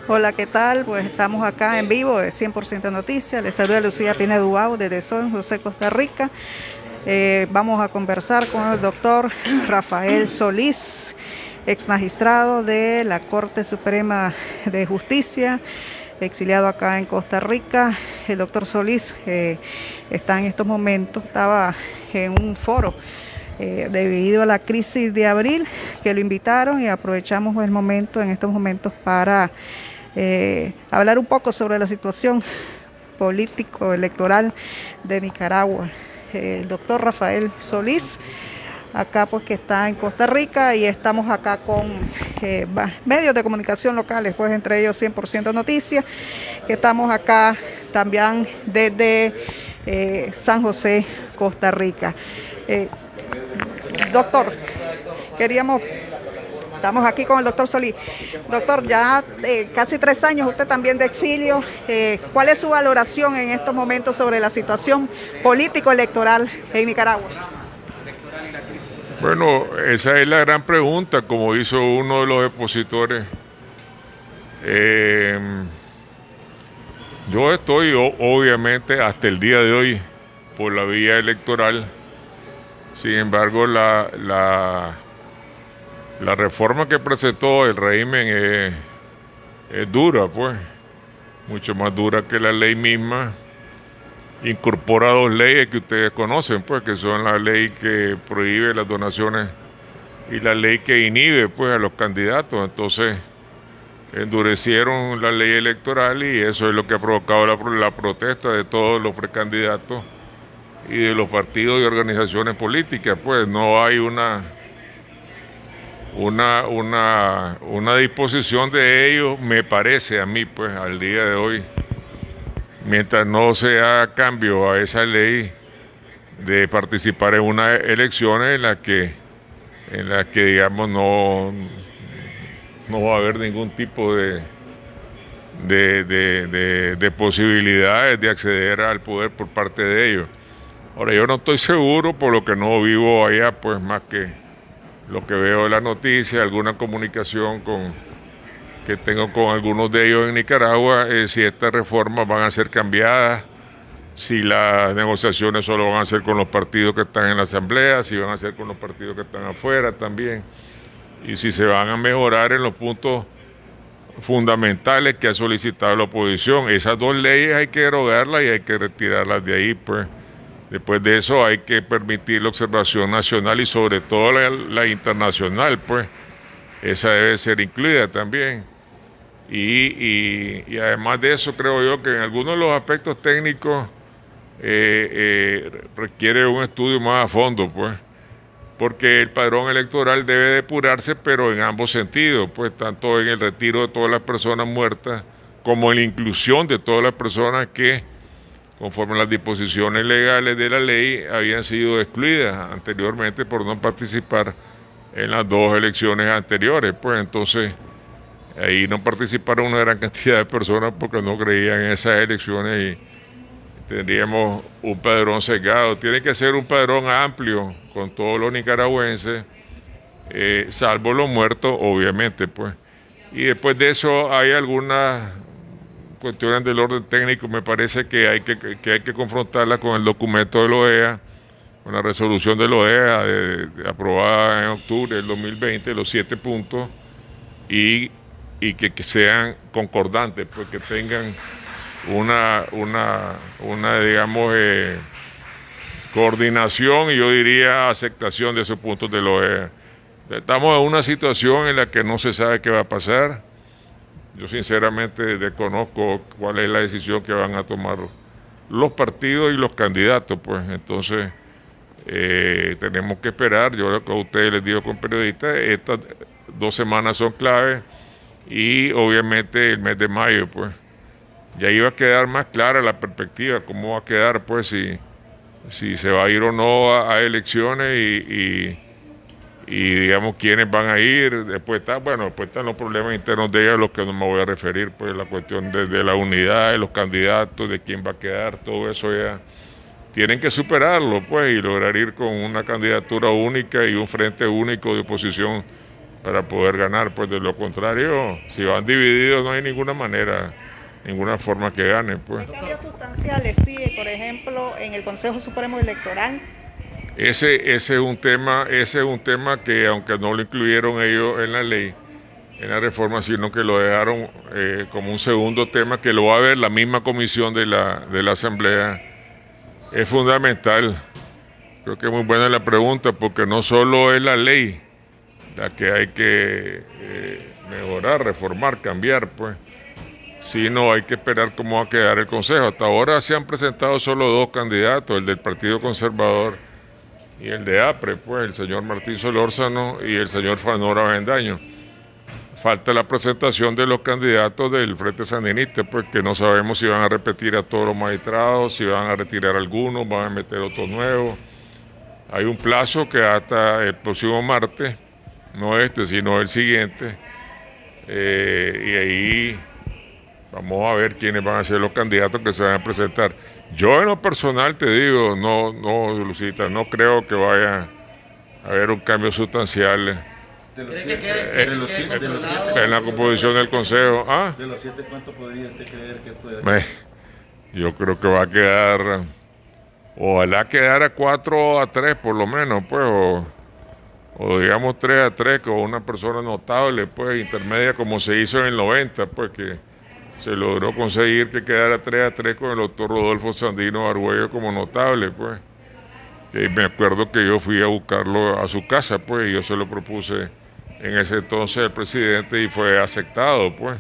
Hola, ¿qué tal? Pues estamos acá en vivo de 100% Noticias. Les saluda Lucía Pinedo Ubao desde San José, Costa Rica. Vamos a conversar con el doctor Rafael Solís, ex magistrado de la Corte Suprema de Justicia, exiliado acá en Costa Rica. El doctor Solís está en estos momentos, estaba en un foro debido a la crisis de abril que lo invitaron y aprovechamos el momento en estos momentos para hablar un poco sobre la situación político-electoral de Nicaragua. El doctor Rafael Solís, acá pues que está en Costa Rica, y estamos acá con medios de comunicación locales, pues entre ellos 100% Noticias, que estamos acá también desde San José, Costa Rica. Doctor, estamos aquí con el doctor Solís. Doctor, ya casi 3 años usted también de exilio. ¿Cuál es su valoración en estos momentos sobre la situación político-electoral en Nicaragua? Bueno, esa es la gran pregunta, como hizo uno de los expositores. Yo estoy obviamente hasta el día de hoy por la vía electoral. Sin embargo, la reforma que presentó el régimen es dura, pues, mucho más dura que la ley misma. Incorpora 2 leyes que ustedes conocen, pues, que son la ley que prohíbe las donaciones y la ley que inhibe, pues, a los candidatos. Entonces, endurecieron la ley electoral y eso es lo que ha provocado la protesta de todos los precandidatos y de los partidos y organizaciones políticas. Pues no hay una disposición de ellos, me parece a mí, pues, al día de hoy, mientras no se haga cambio a esa ley, de participar en unas elecciones en las que digamos no va a haber ningún tipo de posibilidades de acceder al poder por parte de ellos. Ahora, yo no estoy seguro, por lo que no vivo allá, pues, más que lo que veo en la noticia, alguna comunicación que tengo con algunos de ellos en Nicaragua, si estas reformas van a ser cambiadas, si las negociaciones solo van a ser con los partidos que están en la asamblea, si van a ser con los partidos que están afuera también, y si se van a mejorar en los puntos fundamentales que ha solicitado la oposición. Esas 2 leyes hay que derogarlas y hay que retirarlas de ahí, pues. Después de eso hay que permitir la observación nacional y sobre todo la internacional, pues. Esa debe ser incluida también. Y además de eso, creo yo que en algunos de los aspectos técnicos requiere un estudio más a fondo, pues, porque el padrón electoral debe depurarse, pero en ambos sentidos, pues, tanto en el retiro de todas las personas muertas como en la inclusión de todas las personas que, conforme a las disposiciones legales de la ley, habían sido excluidas anteriormente por no participar en las 2 elecciones anteriores. Pues entonces ahí no participaron una gran cantidad de personas porque no creían en esas elecciones y tendríamos un padrón sesgado. Tiene que ser un padrón amplio con todos los nicaragüenses, salvo los muertos, obviamente, pues. Y después de eso hay algunas cuestiones del orden técnico, me parece que hay que confrontarlas con el documento de la OEA, con la resolución de la OEA aprobada en octubre del 2020, los 7 puntos, y que sean concordantes, pues, que tengan una digamos, coordinación y yo diría aceptación de esos puntos de la OEA. Estamos en una situación en la que no se sabe qué va a pasar. Yo sinceramente desconozco cuál es la decisión que van a tomar los partidos y los candidatos, pues. Entonces tenemos que esperar. Yo lo que a ustedes les digo con periodistas, estas 2 semanas son claves y obviamente el mes de mayo, pues, ya iba a quedar más clara la perspectiva, cómo va a quedar, pues, si se va a ir o no a elecciones y digamos quiénes van a ir. Después están los problemas internos de ellos, a los que no me voy a referir, pues la cuestión de la unidad de los candidatos, de quién va a quedar, todo eso ya tienen que superarlo, pues, y lograr ir con una candidatura única y un frente único de oposición para poder ganar. Pues de lo contrario, si van divididos no hay ninguna manera, ninguna forma que ganen. Pues. ¿Hay cambios sustanciales, sí, por ejemplo, en el Consejo Supremo Electoral? Ese es un tema que, aunque no lo incluyeron ellos en la ley, en la reforma, sino que lo dejaron como un segundo tema que lo va a ver la misma comisión de la Asamblea, es fundamental. Creo que es muy buena la pregunta, porque no solo es la ley la que hay que mejorar, reformar, cambiar, pues, sino hay que esperar cómo va a quedar el Consejo. Hasta ahora se han presentado solo dos candidatos, el del Partido Conservador y el de APRE, pues, el señor Martín Solórzano y el señor Fanor Avendaño. Falta la presentación de los candidatos del Frente Sandinista, pues, que no sabemos si van a repetir a todos los magistrados, si van a retirar algunos, van a meter otros nuevos. Hay un plazo que hasta el próximo martes, no este, sino el siguiente, y ahí vamos a ver quiénes van a ser los candidatos que se van a presentar. Yo en lo personal te digo, Lucita, no creo que vaya a haber un cambio sustancial en la composición del Consejo. ¿Ah? De los 7, ¿cuánto podría usted creer que puede? Yo creo que va a quedar, ojalá quedara 4-3 por lo menos, pues, o digamos 3-3 con una persona notable, pues, intermedia, como se hizo en el 90, pues, que se logró conseguir que quedara 3-3 con el doctor Rodolfo Sandino Argüello como notable, pues. Que me acuerdo que yo fui a buscarlo a su casa, pues, y yo se lo propuse en ese entonces al presidente y fue aceptado, pues.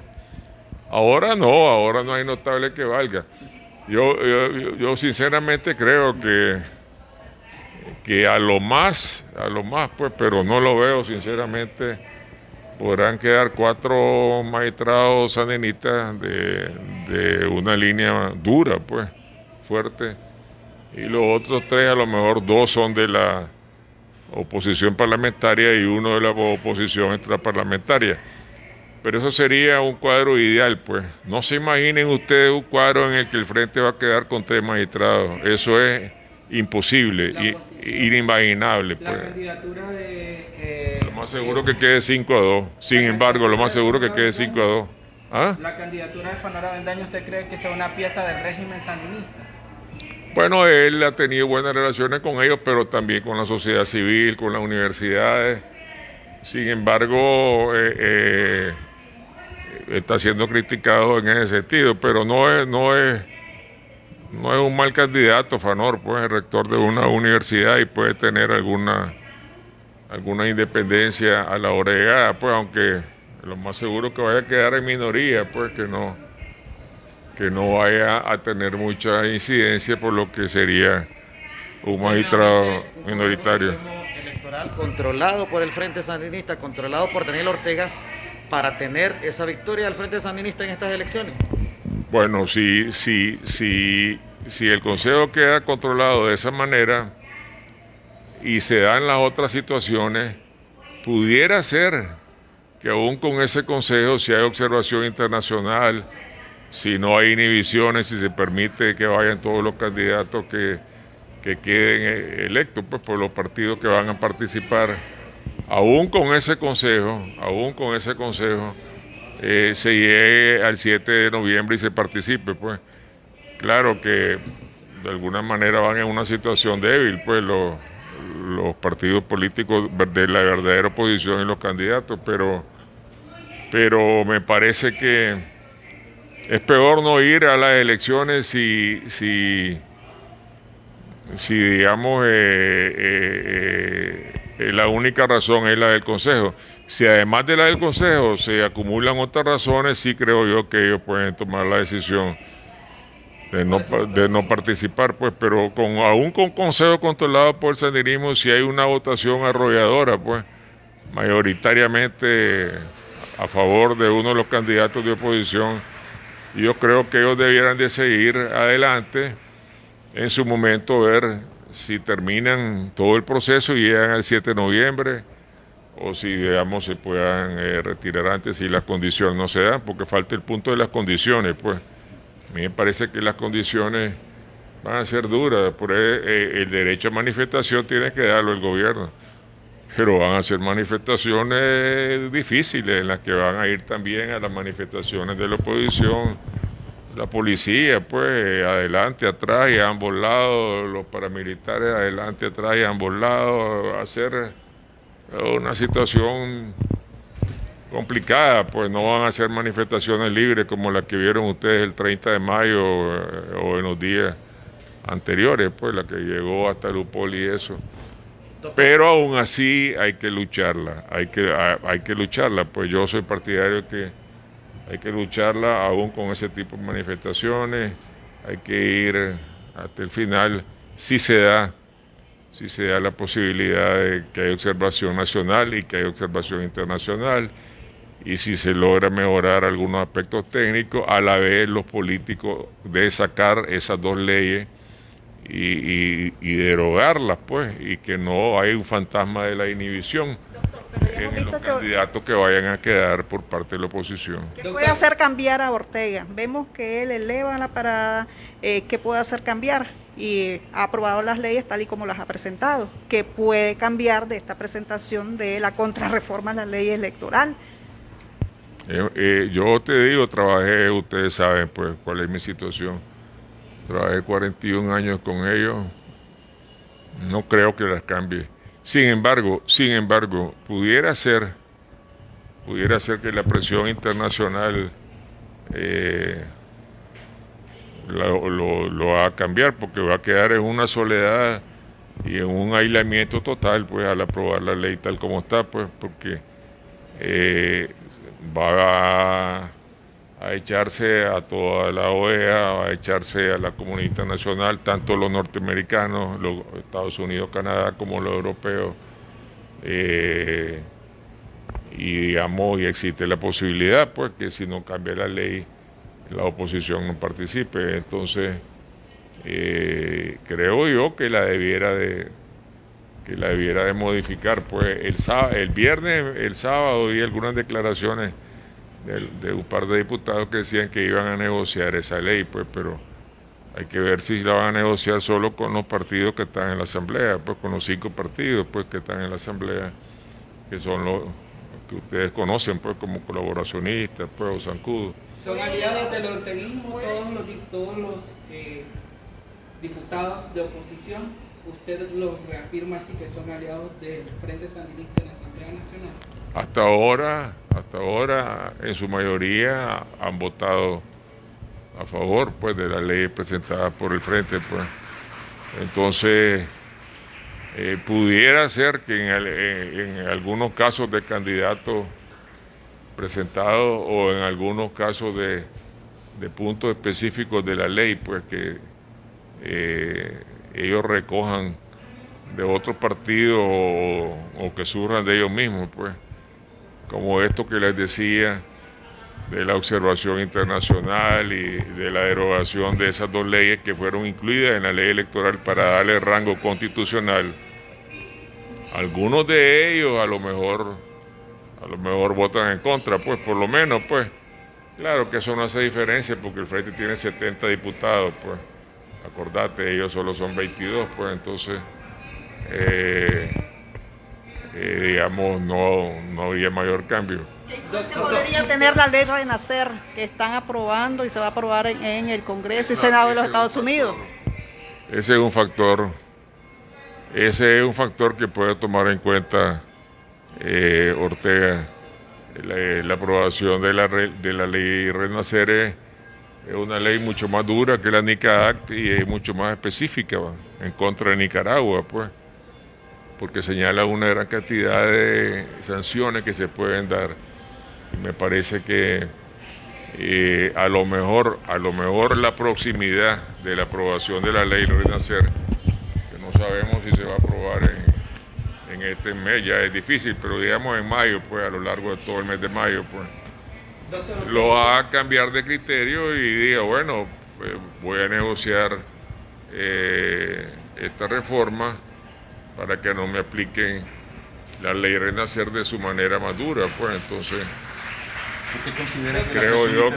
Ahora no hay notable que valga. Yo sinceramente creo que a lo más, pues, pero no lo veo sinceramente, podrán quedar 4 magistrados sandinistas de una línea dura, pues, fuerte, y los otros 3, a lo mejor 2 son de la oposición parlamentaria y uno de la oposición extraparlamentaria. Pero eso sería un cuadro ideal, pues. No se imaginen ustedes un cuadro en el que el Frente va a quedar con 3 magistrados. Eso es imposible, inimaginable, pues. La candidatura de... Lo más seguro que quede 5-2. Sin embargo, lo más seguro que quede 5-2. ¿Ah? ¿La candidatura de Fanor Avendaño usted cree que sea una pieza del régimen sandinista? Bueno, él ha tenido buenas relaciones con ellos, pero también con la sociedad civil, con las universidades. Sin embargo, está siendo criticado en ese sentido, pero no es un mal candidato, Fanor, pues es rector de una universidad y puede tener alguna independencia a la hora de llegar, pues, aunque lo más seguro que vaya a quedar en minoría, pues que no vaya a tener mucha incidencia por lo que sería un magistrado minoritario. Electoral controlado por el Frente Sandinista, controlado por Daniel Ortega, para tener esa victoria del Frente Sandinista en estas elecciones. Bueno, si el Consejo queda controlado de esa manera y se dan las otras situaciones, pudiera ser que aún con ese Consejo, si hay observación internacional, si no hay inhibiciones, si se permite que vayan todos los candidatos que queden electos, pues, por los partidos que van a participar, aún con ese consejo, se llegue al 7 de noviembre y se participe, pues. Claro que de alguna manera van en una situación débil, pues, los partidos políticos de la verdadera oposición y los candidatos, pero me parece que es peor no ir a las elecciones si digamos, la única razón es la del Consejo. Si además de la del Consejo se acumulan otras razones, sí creo yo que ellos pueden tomar la decisión de no participar, pues, pero aún con Consejo controlado por el sandinismo, si hay una votación arrolladora, pues, mayoritariamente a favor de uno de los candidatos de oposición, yo creo que ellos debieran de seguir adelante. En su momento ver si terminan todo el proceso y llegan al 7 de noviembre o si, digamos, se puedan retirar antes si las condiciones no se dan, porque falta el punto de las condiciones, pues. A mí me parece que las condiciones van a ser duras, por el derecho a manifestación tiene que darlo el gobierno. pero van a ser manifestaciones difíciles en las que van a ir también a las manifestaciones de la oposición, la policía, pues, adelante, atrás y a ambos lados, los paramilitares adelante, atrás y a ambos lados, hacer una situación complicada, pues no van a ser manifestaciones libres como las que vieron ustedes el 30 de mayo o en los días anteriores, pues la que llegó hasta Lupol y eso. Pero aún así hay que lucharla, hay que lucharla, pues yo soy partidario que hay que lucharla aún con ese tipo de manifestaciones, hay que ir hasta el final, si se da la posibilidad de que haya observación nacional y que haya observación internacional, y si se logra mejorar algunos aspectos técnicos, a la vez los políticos de sacar esas dos leyes y derogarlas, pues, y que no hay un fantasma de la inhibición en los candidatos que vayan a quedar por parte de la oposición. ¿Qué puede hacer cambiar a Ortega? Vemos que él eleva la parada, ¿qué puede hacer cambiar? Y ha aprobado las leyes tal y como las ha presentado. ¿Qué puede cambiar de esta presentación de la contrarreforma a la ley electoral? Yo te digo, trabajé, ustedes saben pues cuál es mi situación. Trabajé 41 años con ellos, no creo que las cambie. Sin embargo, pudiera ser que la presión internacional lo va a cambiar, porque va a quedar en una soledad y en un aislamiento total, pues al aprobar la ley tal como está, pues porque va a echarse a toda la OEA, va a echarse a la comunidad internacional, tanto los norteamericanos, los Estados Unidos, Canadá, como los europeos, y digamos, y existe la posibilidad, pues, que si no cambia la ley, la oposición no participe. Entonces, creo yo que la debiera de modificar, pues, el sábado vi algunas declaraciones de un par de diputados que decían que iban a negociar esa ley, pues, pero hay que ver si la van a negociar solo con los partidos que están en la Asamblea, pues con los 5 partidos pues que están en la Asamblea, que son los que ustedes conocen pues como colaboracionistas, pues, o zancudos. ¿Son aliados del orteguismo todos los diputados de oposición? ¿Usted los reafirma así que son aliados del Frente Sandinista en la Asamblea Nacional? Hasta ahora, en su mayoría han votado a favor pues de la ley presentada por el Frente, pues. Entonces, pudiera ser que en algunos casos de candidatos presentados o en algunos casos de puntos específicos de la ley, pues que ellos recojan de otros partidos o que surjan de ellos mismos, pues, como esto que les decía de la observación internacional y de la derogación de esas dos leyes que fueron incluidas en la ley electoral para darle rango constitucional. Algunos de ellos a lo mejor votan en contra, pues, por lo menos, pues, claro que eso no hace diferencia porque el Frente tiene 70 diputados, pues. Acordate, ellos solo son 22, pues entonces, digamos, no habría mayor cambio. ¿Se podría tener la ley Renacer que están aprobando y se va a aprobar en el Congreso y Senado de los Estados Unidos? Ese es un factor que puede tomar en cuenta Ortega. La aprobación de la ley Renacer es una ley mucho más dura que la NICA Act y es mucho más específica en contra de Nicaragua, pues, porque señala una gran cantidad de sanciones que se pueden dar. Me parece que a lo mejor la proximidad de la aprobación de la ley Renacer, que no sabemos si se va a aprobar en este mes, ya es difícil, pero digamos en mayo, pues a lo largo de todo el mes de mayo, pues, lo va a cambiar de criterio y diga, bueno, voy a negociar esta reforma para que no me apliquen la ley Renacer de su manera más dura, pues entonces creo yo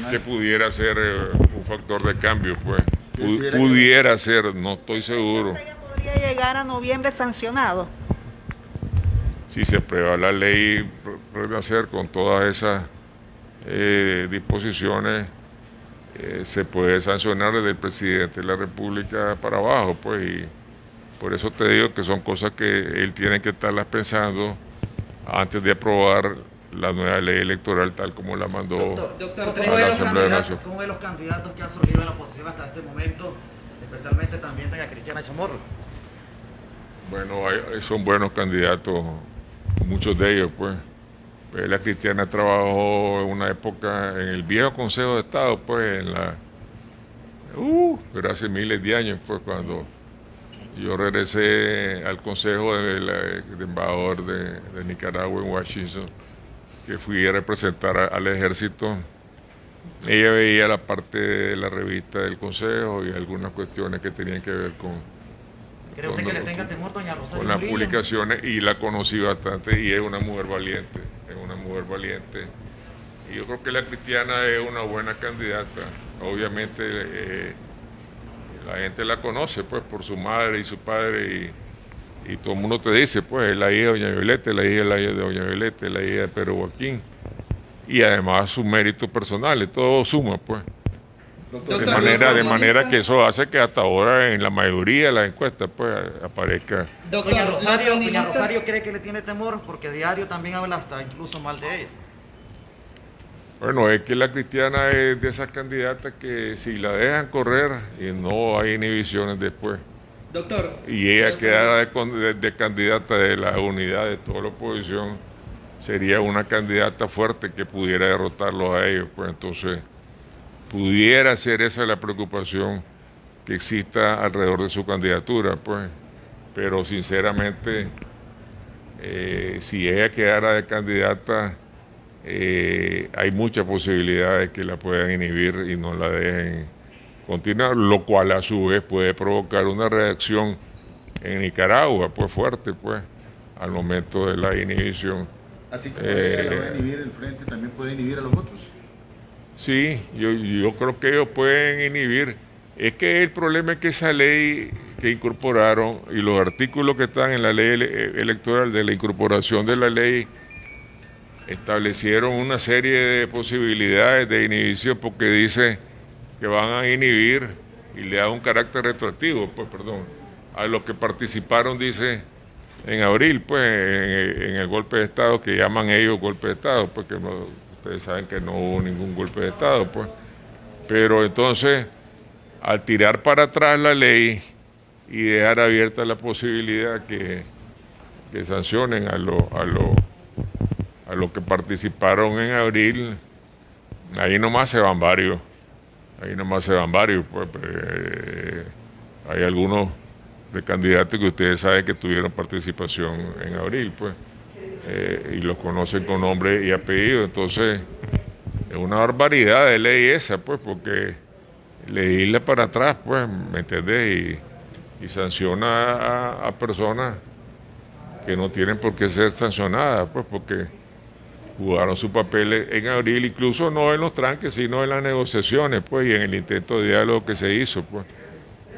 que pudiera ser un factor de cambio, pues, pudiera ser, no estoy seguro. ¿Podría llegar a noviembre sancionado? si se aprueba la ley Renacer con todas esas disposiciones, se puede sancionar desde el presidente de la República para abajo, pues, y por eso te digo que son cosas que él tiene que estarlas pensando antes de aprobar la nueva ley electoral tal como la mandó ¿Cómo a la Asamblea de la Nación. ¿Cómo ve los candidatos que han surgido en la oposición hasta este momento, especialmente también a Cristiana Chamorro? Bueno, son buenos candidatos, muchos de ellos, pues. La Cristiana trabajó en una época en el viejo Consejo de Estado, pues, pero hace miles de años, pues, cuando yo regresé al Consejo de embajador de Nicaragua en Washington, que fui a representar al ejército. Ella veía la parte de la revista del Consejo y algunas cuestiones que tenían que ver ¿Cree usted que le tenga temor, doña Rosario con las Murillo? publicaciones, y la conocí bastante y es una mujer valiente, y yo creo que la Cristiana es una buena candidata. Obviamente la gente la conoce, pues, por su madre y su padre, y todo el mundo te dice, pues, es la hija de doña Violeta, la hija de doña Violeta, la hija de Pedro Joaquín, y además sus méritos personales, todo suma, pues. Doctor, De manera que eso hace que hasta ahora en la mayoría de las encuestas, pues, aparezca. Doña Rosario cree que le tiene temor porque diario también habla hasta incluso mal de ella. Bueno, es que la Cristiana es de esas candidatas que si la dejan correr y no hay inhibiciones después, Doctor. y ella quedara de candidata de la unidad de toda la oposición, sería una candidata fuerte que pudiera derrotarlos a ellos, pues entonces pudiera ser esa la preocupación que exista alrededor de su candidatura, pues, pero sinceramente, si ella quedara de candidata, hay muchas posibilidades que la puedan inhibir y no la dejen continuar, lo cual a su vez puede provocar una reacción en Nicaragua, pues fuerte, pues, al momento de la inhibición. Así como ella la va a inhibir el frente, ¿también puede inhibir a los otros? Sí, yo creo que ellos pueden inhibir. Es que el problema es que esa ley que incorporaron y los artículos que están en la ley electoral de la incorporación de la ley establecieron una serie de posibilidades de inhibición, porque dice que van a inhibir y le da un carácter retroactivo, pues, perdón, a los que participaron, dice, en abril, pues, en el golpe de Estado, que llaman ellos golpe de Estado, pues, que no, ustedes saben que no hubo ningún golpe de Estado, pues. Pero entonces, al tirar para atrás la ley y dejar abierta la posibilidad que sancionen a los que participaron en abril, ahí nomás se van varios, pues, hay algunos de candidatos que ustedes saben que tuvieron participación en abril, pues, y los conocen con nombre y apellido. Entonces es una barbaridad de ley esa, pues, porque leírla para atrás, pues, ¿me entendés? Y sanciona a personas que no tienen por qué ser sancionadas, pues, porque jugaron su papel en abril, incluso no en los tranques, sino en las negociaciones, pues, y en el intento de diálogo que se hizo, pues.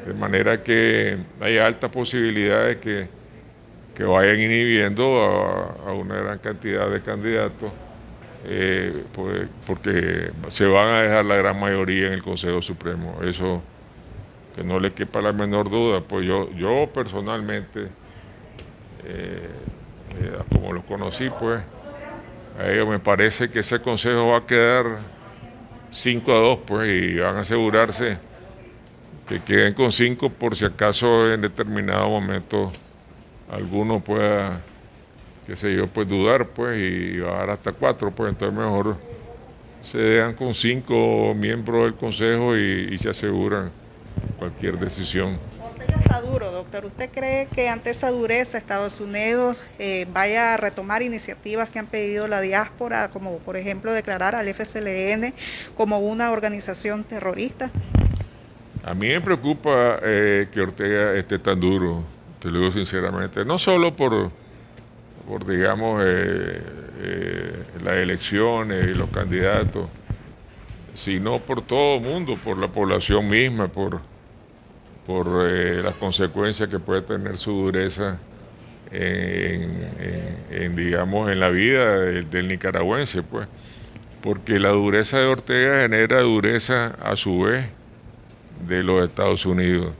De manera que hay altas posibilidades que vayan inhibiendo a una gran cantidad de candidatos, pues, porque se van a dejar la gran mayoría en el Consejo Supremo. Eso, que no le quepa la menor duda. Pues yo personalmente, como los conocí, pues, a ellos me parece que ese Consejo va a quedar 5-2, pues, y van a asegurarse que queden con 5 por si acaso en determinado momento alguno pueda, qué sé yo, pues dudar, pues, y bajar hasta 4, pues entonces mejor se dejan con 5 miembros del Consejo y se aseguran cualquier decisión. Ortega está duro, doctor. ¿Usted cree que ante esa dureza Estados Unidos vaya a retomar iniciativas que han pedido la diáspora, como por ejemplo declarar al FCLN como una organización terrorista? A mí me preocupa que Ortega esté tan duro, te lo digo sinceramente, no solo por digamos, las elecciones y los candidatos, sino por todo el mundo, por la población misma, por las consecuencias que puede tener su dureza digamos, en la vida del nicaragüense, pues, porque la dureza de Ortega genera dureza a su vez de los Estados Unidos,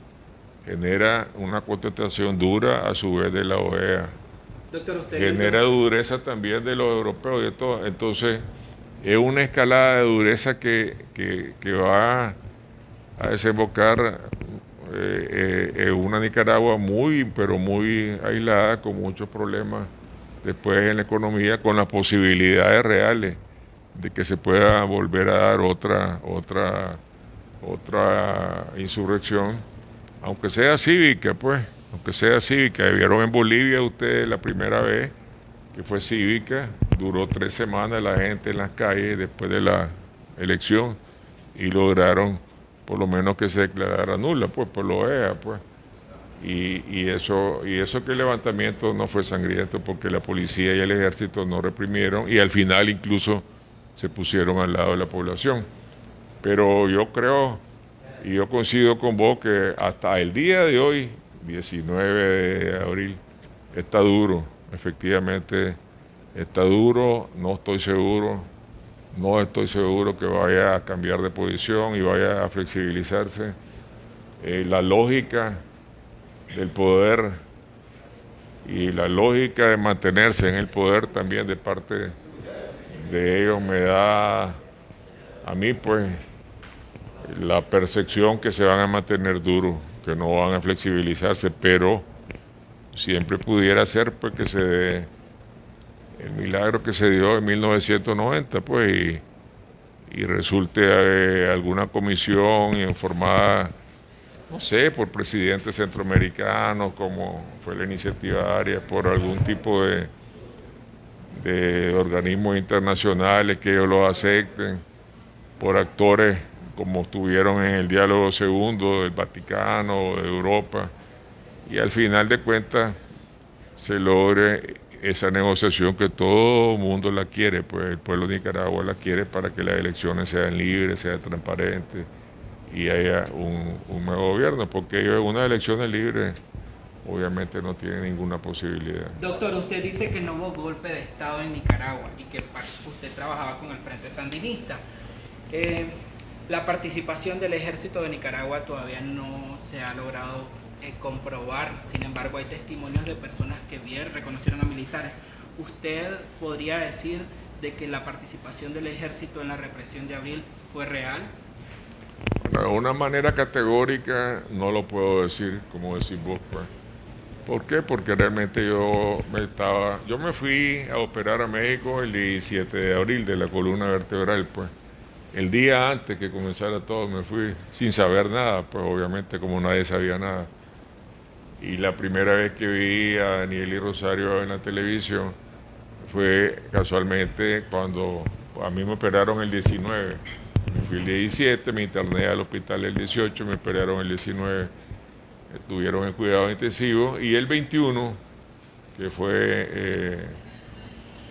genera una contestación dura a su vez de la OEA, Doctor, usted genera dureza también de los europeos y de todo. Entonces es una escalada de dureza que va a desembocar en una Nicaragua muy, pero muy aislada, con muchos problemas después en la economía, con las posibilidades reales de que se pueda volver a dar otra insurrección, aunque sea cívica, pues, aunque sea cívica. Vieron en Bolivia ustedes la primera vez que fue cívica, duró 3 semanas la gente en las calles después de la elección y lograron por lo menos que se declarara nula, pues, por la OEA, pues. Y eso que el levantamiento no fue sangriento porque la policía y el ejército no reprimieron y al final incluso se pusieron al lado de la población. Pero yo creo y yo coincido con vos que hasta el día de hoy, 19 de abril, está duro, efectivamente está duro, no estoy seguro que vaya a cambiar de posición y vaya a flexibilizarse. La lógica del poder y la lógica de mantenerse en el poder también de parte de ellos me da a mí, pues, la percepción que se van a mantener duros, que no van a flexibilizarse, pero siempre pudiera ser, pues, que se dé el milagro que se dio en 1990, pues, y resulte alguna comisión informada, no sé, por presidentes centroamericanos, como fue la iniciativa ARIA, por algún tipo de organismos internacionales que ellos lo acepten, por actores como estuvieron en el diálogo segundo del Vaticano, de Europa, y al final de cuentas se logre esa negociación que todo el mundo la quiere, pues el pueblo de Nicaragua la quiere para que las elecciones sean libres, sean transparentes y haya un nuevo gobierno, porque ellos en unas elecciones libres obviamente no tienen ninguna posibilidad. Doctor, usted dice que no hubo golpe de Estado en Nicaragua y que usted trabajaba con el Frente Sandinista. La participación del ejército de Nicaragua todavía no se ha logrado comprobar, sin embargo hay testimonios de personas que reconocieron a militares. ¿Usted podría decir de que la participación del ejército en la represión de abril fue real? De una manera categórica no lo puedo decir, como decís vos, pues. ¿Por qué? Porque realmente yo me fui a operar a México el 17 de abril de la columna vertebral, pues. El día antes que comenzara todo me fui sin saber nada, pues obviamente como nadie sabía nada. Y la primera vez que vi a Daniel y Rosario en la televisión fue casualmente cuando a mí me operaron el 19. Me fui el 17, me interné al hospital el 18, me operaron el 19. Estuvieron en cuidado intensivo y el 21, que fue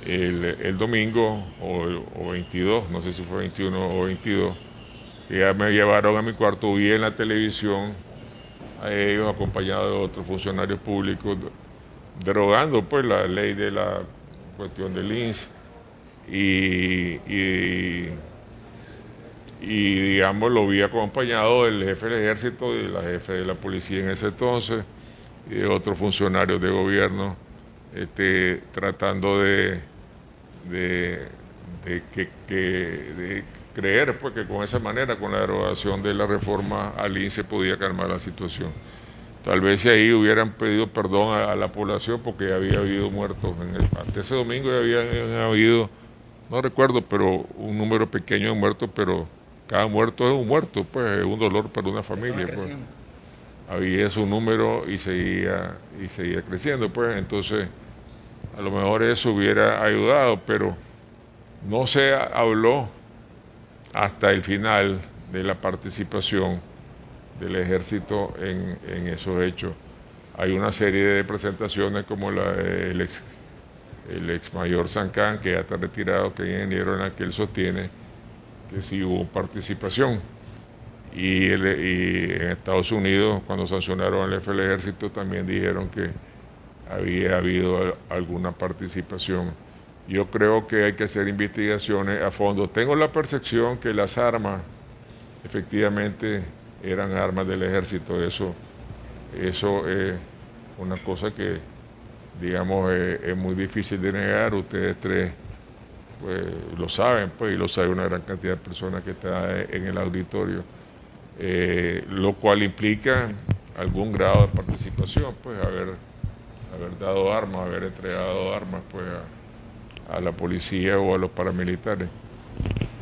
el domingo o 22, no sé si fue 21 o 22, que ya me llevaron a mi cuarto, vi en la televisión a ellos acompañados de otros funcionarios públicos derogando, pues, la ley de la cuestión del INS y digamos lo vi acompañado del jefe del ejército y de la jefe de la policía en ese entonces y de otros funcionarios de gobierno tratando de creer, pues, que con esa manera, con la derogación de la reforma al INS se podía calmar la situación. Tal vez si ahí hubieran pedido perdón a la población porque había habido muertos. Hasta ese domingo ya habían habido, no recuerdo, pero un número pequeño de muertos, pero cada muerto es un muerto, pues es un dolor para una familia. Pues. Había su número y seguía creciendo, pues entonces a lo mejor eso hubiera ayudado, pero no se habló hasta el final de la participación del ejército en esos hechos. Hay una serie de presentaciones como la del ex mayor Sancán, que ya está retirado, que es ingeniero, en la que él sostiene que sí hubo participación. Y en Estados Unidos, cuando sancionaron al jefe del ejército, también dijeron que había habido alguna participación. Yo creo que hay que hacer investigaciones a fondo. Tengo la percepción que las armas efectivamente eran armas del ejército. Eso es una cosa que, digamos, es muy difícil de negar. Ustedes tres pues lo saben, pues, y lo sabe una gran cantidad de personas que está en el auditorio, lo cual implica algún grado de participación, pues haber dado armas, haber entregado armas pues a la policía o a los paramilitares.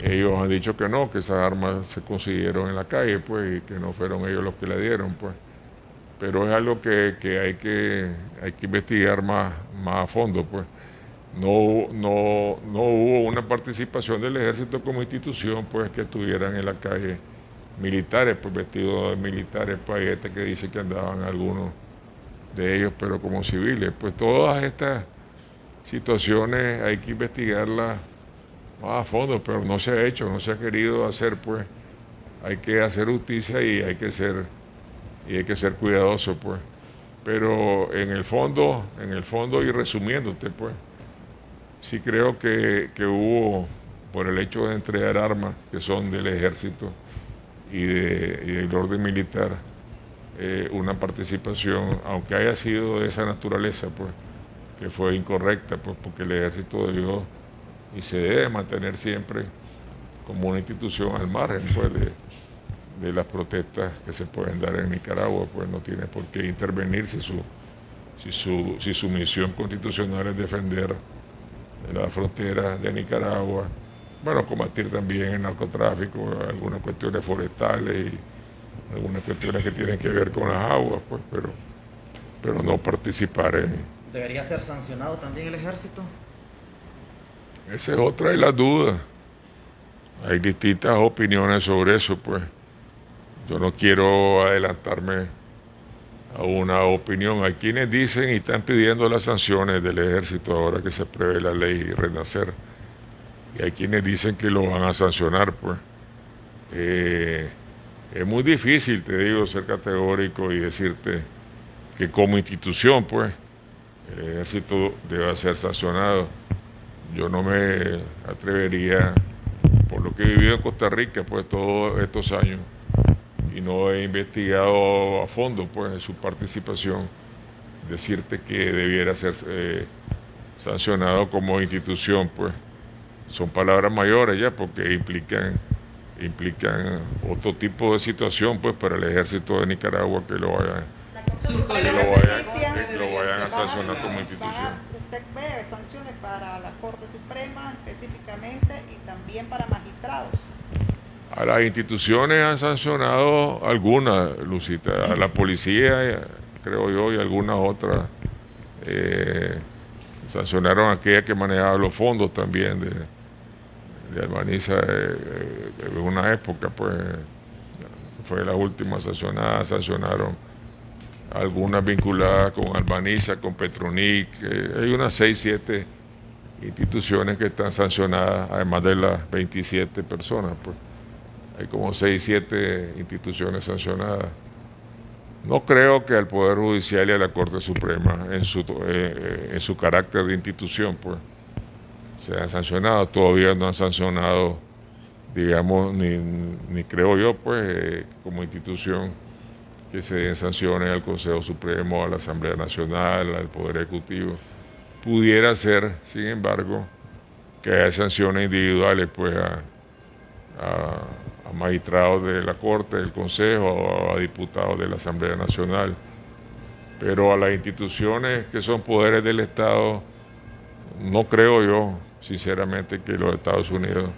Ellos han dicho que no, que esas armas se consiguieron en la calle, pues, y que no fueron ellos los que la dieron, pues. Pero es algo que hay que investigar más a fondo, pues. No hubo una participación del ejército como institución, pues, que estuvieran en la calle militares, pues, vestidos de militares, pues, hay gente que dice que andaban algunos de ellos, pero como civiles. Pues todas estas situaciones hay que investigarlas más a fondo, pero no se ha hecho, no se ha querido hacer, pues. Hay que hacer justicia y hay que ser cuidadoso, pues. Pero en el fondo y resumiéndote, pues, sí creo que hubo, por el hecho de entregar armas que son del ejército y del orden militar, una participación, aunque haya sido de esa naturaleza, pues, que fue incorrecta, pues, porque el ejército debió y se debe mantener siempre como una institución al margen, pues, de las protestas que se pueden dar en Nicaragua, pues no tiene por qué intervenir si su misión constitucional es defender la frontera de Nicaragua, bueno, combatir también el narcotráfico, algunas cuestiones forestales y algunas cuestiones que tienen que ver con las aguas, pues, pero no participar en... ¿Debería ser sancionado también el ejército? Esa es otra de las dudas. Hay distintas opiniones sobre eso, pues. Yo no quiero adelantarme a una opinión. Hay quienes dicen y están pidiendo las sanciones del ejército ahora que se prevé la ley Renacer. Y hay quienes dicen que lo van a sancionar, pues. Es muy difícil, te digo, ser categórico y decirte que como institución, pues, el ejército debe ser sancionado. Yo no me atrevería, por lo que he vivido en Costa Rica, pues, todos estos años, y no he investigado a fondo, pues, su participación, decirte que debiera ser sancionado como institución, pues, son palabras mayores ya, porque implican otro tipo de situación, pues, para el ejército de Nicaragua que lo vayan a sancionar como institución. ¿Usted ve sanciones para la Corte Suprema específicamente y también para magistrados? A las instituciones han sancionado algunas, Lucita, a la policía, creo yo, y algunas otras. Sancionaron a aquella que manejaba los fondos también de Albaniza en una época, pues fue la última sancionada. Sancionaron algunas vinculadas con Albaniza, con Petronic. Hay unas 6, 7 instituciones que están sancionadas, además de las 27 personas, pues. Hay como 6, 7 instituciones sancionadas. No creo que al Poder Judicial y a la Corte Suprema, en su carácter de institución, pues, se han sancionado. Todavía no han sancionado, digamos, ni creo yo, pues, como institución, que se den sanciones al Consejo Supremo, a la Asamblea Nacional, al Poder Ejecutivo. Pudiera ser, sin embargo, que haya sanciones individuales, pues, a magistrados de la Corte, del Consejo, o a diputados de la Asamblea Nacional. Pero a las instituciones que son poderes del Estado, no creo yo, sinceramente, que los Estados Unidos,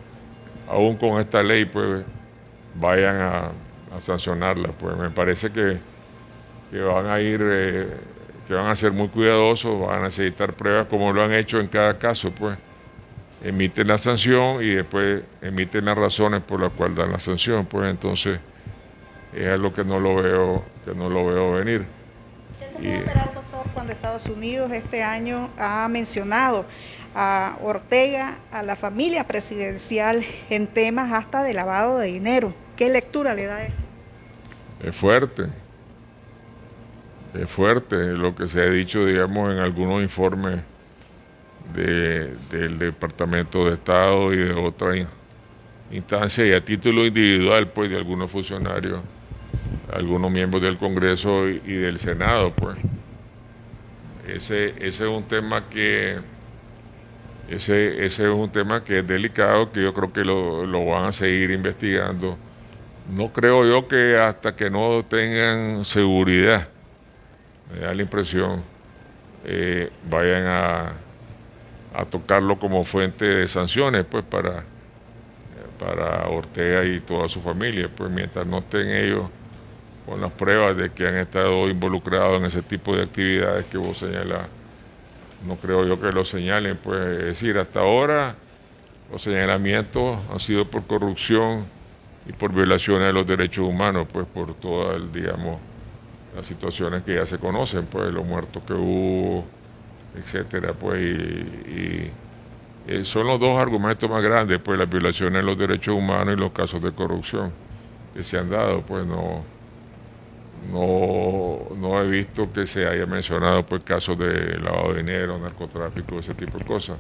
aún con esta ley, pues, vayan a sancionarla. Pues me parece que van a ser muy cuidadosos, van a necesitar pruebas como lo han hecho en cada caso, pues. Emiten la sanción y después emiten las razones por las cuales dan la sanción, pues entonces es algo que no lo veo venir. ¿Qué se puede esperar, doctor, cuando Estados Unidos este año ha mencionado a Ortega, a la familia presidencial, en temas hasta de lavado de dinero? ¿Qué lectura le da esto? Es fuerte. Es fuerte lo que se ha dicho, digamos, en algunos informes del Departamento de Estado y de otras instancias, y a título individual, pues, de algunos funcionarios, algunos miembros del Congreso y del Senado, pues. Ese es un tema que ese es un tema que es delicado, que yo creo que lo van a seguir investigando. No creo yo que hasta que no tengan seguridad, me da la impresión, vayan a tocarlo como fuente de sanciones, pues, para Ortega y toda su familia, pues, mientras no estén ellos con las pruebas de que han estado involucrados en ese tipo de actividades que vos señalás. No creo yo que lo señalen, pues, es decir, hasta ahora los señalamientos han sido por corrupción y por violaciones de los derechos humanos, pues, por todas, digamos, las situaciones que ya se conocen, pues, los muertos que hubo, etcétera, pues, son los dos argumentos más grandes, pues, las violaciones de los derechos humanos y los casos de corrupción que se han dado, pues, no he visto que se haya mencionado, pues, casos de lavado de dinero, narcotráfico, ese tipo de cosas.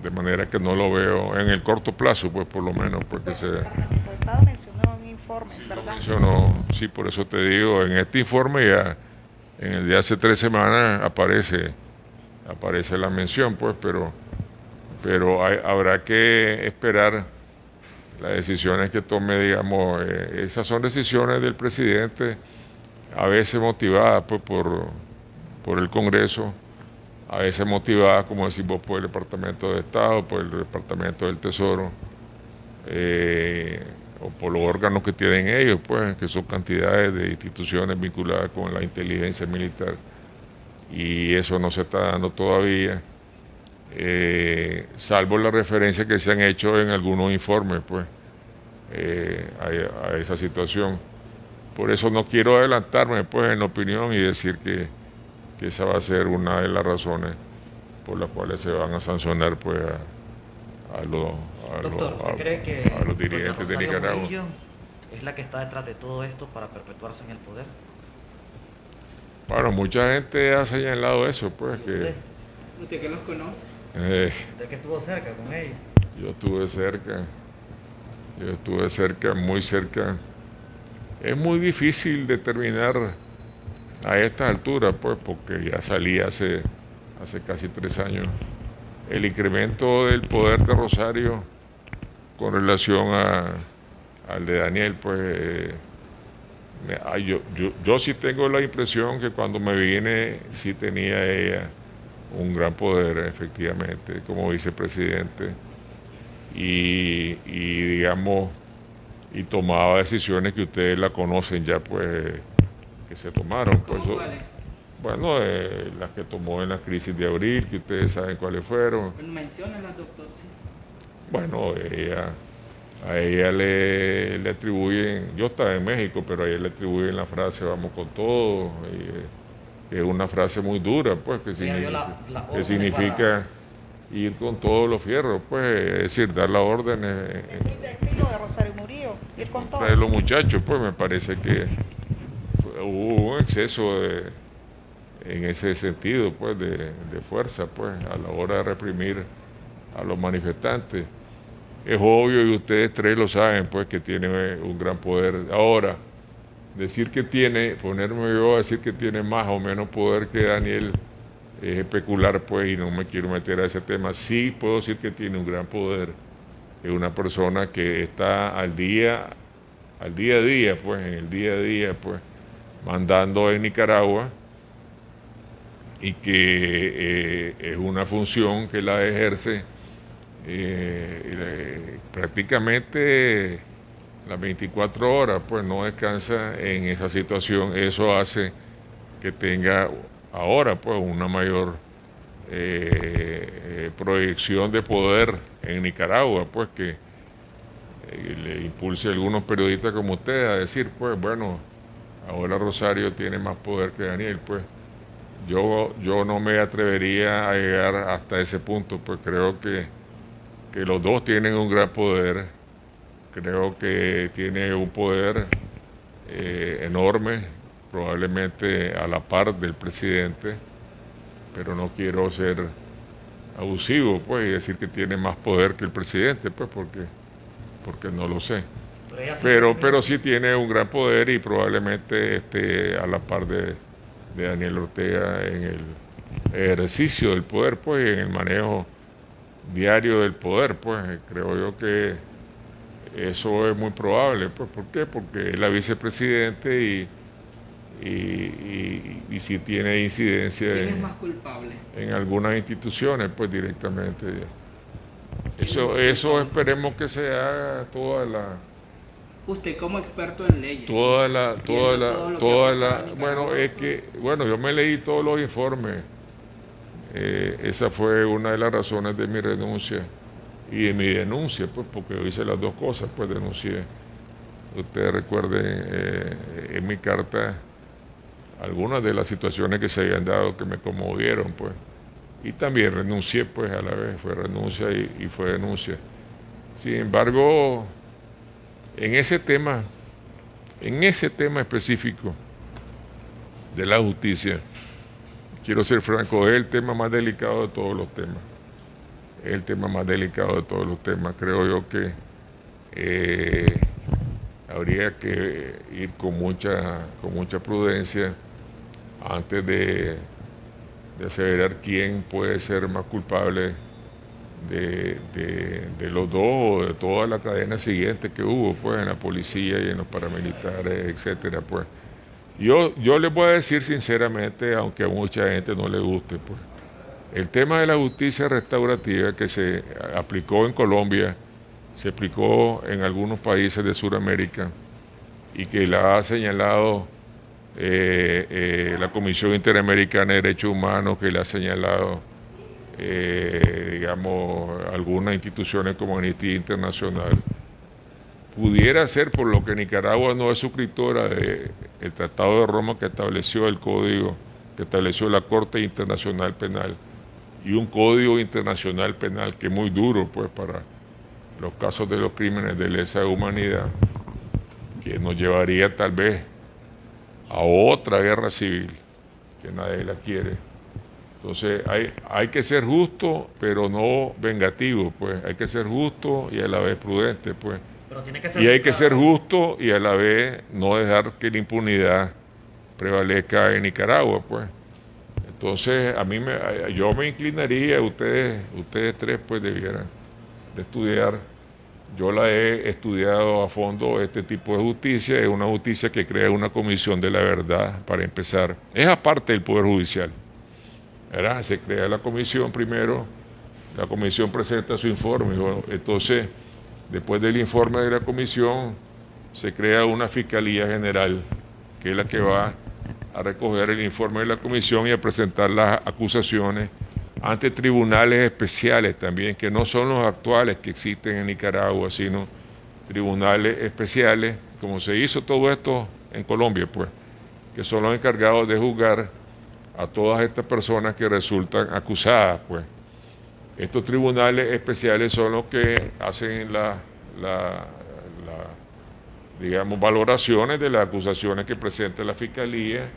De manera que no lo veo en el corto plazo, pues, por lo menos, porque se... El Departamento de Estado mencionó un informe, ¿verdad? mencionó, sí, por eso te digo, en este informe ya, en el de hace 3 semanas, aparece la mención, pues, pero habrá que esperar las decisiones que tome, digamos, esas son decisiones del presidente, a veces motivadas, pues, por el Congreso, a veces motivadas, como decimos, por el Departamento de Estado, por el Departamento del Tesoro, o por los órganos que tienen ellos, pues, que son cantidades de instituciones vinculadas con la inteligencia militar, y eso no se está dando todavía. Salvo la referencia que se han hecho en algunos informes, pues, a esa situación. Por eso no quiero adelantarme, pues, en la opinión y decir que esa va a ser una de las razones por las cuales se van a sancionar, pues, a los dirigentes de Nicaragua. Murillo es la que está detrás de todo esto para perpetuarse en el poder? Bueno, mucha gente ha señalado eso, pues, que... ¿Usted que los conoce? ¿Usted que estuvo cerca con ellos? Yo estuve cerca, muy cerca. Es muy difícil determinar a estas alturas, pues, porque ya salí hace casi 3 años. El incremento del poder de Rosario con relación al de Daniel, pues, yo sí tengo la impresión que cuando me vine sí tenía ella un gran poder, efectivamente, como vicepresidente, y digamos, y tomaba decisiones que ustedes la conocen ya, pues, que se tomaron. ¿Cómo Pues, cuáles? bueno, las que tomó en la crisis de abril, que ustedes saben cuáles fueron. Menciónenlas, doctor, sí. Bueno, a ella le atribuyen, yo estaba en México, pero a ella le atribuyen la frase "vamos con todo", que es una frase muy dura, pues, que significa ir con todos los fierros, pues, es decir, dar la orden El directivo de Rosario Murillo, ir con todo. de los muchachos, pues, me parece que hubo un exceso en ese sentido, pues, de fuerza, pues, a la hora de reprimir a los manifestantes. Es obvio, y ustedes tres lo saben, pues, que tiene un gran poder. Ahora, ponerme yo a decir que tiene más o menos poder que Daniel es especular, pues, y no me quiero meter a ese tema. Sí puedo decir que tiene un gran poder. Es una persona que está al día a día, pues, en el día a día, pues, mandando en Nicaragua, y que es una función que la ejerce prácticamente las 24 horas, pues, no descansa en esa situación. Eso hace que tenga ahora, pues, una mayor proyección de poder en Nicaragua, pues, que le impulse a algunos periodistas como usted a decir, pues, bueno, ahora Rosario tiene más poder que Daniel, pues. Yo no me atrevería a llegar hasta ese punto, pues creo que los dos tienen un gran poder. Creo que tiene un poder enorme, probablemente a la par del presidente, pero no quiero ser abusivo, pues, y decir que tiene más poder que el presidente, pues, porque no lo sé. Pero sí tiene un gran poder y probablemente esté a la par de Daniel Ortega en el ejercicio del poder, pues, y en el manejo diario del poder, pues. Creo yo que eso es muy probable, pues. ¿Por qué? Porque es la vicepresidente y sí tiene incidencia ¿Quién es más culpable? en algunas instituciones, pues, directamente. Eso esperemos que se haga Usted como experto en leyes. Bueno, yo me leí todos los informes. Esa fue una de las razones de mi renuncia y de mi denuncia, pues, porque yo hice las dos cosas, pues denuncié. Ustedes recuerden en mi carta algunas de las situaciones que se habían dado que me conmovieron, pues. Y también renuncié, pues, a la vez. Fue renuncia y fue denuncia. Sin embargo, en ese tema específico de la justicia, quiero ser franco, es el tema más delicado de todos los temas. Es el tema más delicado de todos los temas. Creo yo que habría que ir con mucha prudencia antes de aseverar quién puede ser más culpable de los dos o de toda la cadena siguiente que hubo, pues, en la policía y en los paramilitares, etcétera, pues. Yo les voy a decir sinceramente, aunque a mucha gente no le guste, pues, el tema de la justicia restaurativa que se aplicó en Colombia, se aplicó en algunos países de Sudamérica y que la ha señalado la Comisión Interamericana de Derechos Humanos, que la ha señalado digamos, algunas instituciones como Amnistía Internacional, pudiera ser, por lo que Nicaragua no es suscriptora del Tratado de Roma, que estableció el código, que estableció la Corte Internacional Penal, y un código internacional penal que es muy duro, pues, para los casos de los crímenes de lesa humanidad, que nos llevaría tal vez a otra guerra civil, que nadie la quiere. Entonces hay que ser justo, pero no vengativo, pues. Hay que ser justo y a la vez prudente, pues. Pero tiene que ser Y hay que ser justo y a la vez no dejar que la impunidad prevalezca en Nicaragua, pues. Entonces yo me inclinaría, ustedes tres, pues, debieran de estudiar. Yo la he estudiado a fondo, este tipo de justicia. Es una justicia que crea una comisión de la verdad, para empezar. Es aparte del Poder Judicial, ¿verdad? Se crea la comisión primero, la comisión presenta su informe, bueno, entonces después del informe de la comisión se crea una Fiscalía General, que es la que va a recoger el informe de la comisión y a presentar las acusaciones ante tribunales especiales también, que no son los actuales que existen en Nicaragua, sino tribunales especiales, como se hizo todo esto en Colombia, pues, que son los encargados de juzgar a todas estas personas que resultan acusadas, pues. Estos tribunales especiales son los que hacen digamos, valoraciones de las acusaciones que presenta la Fiscalía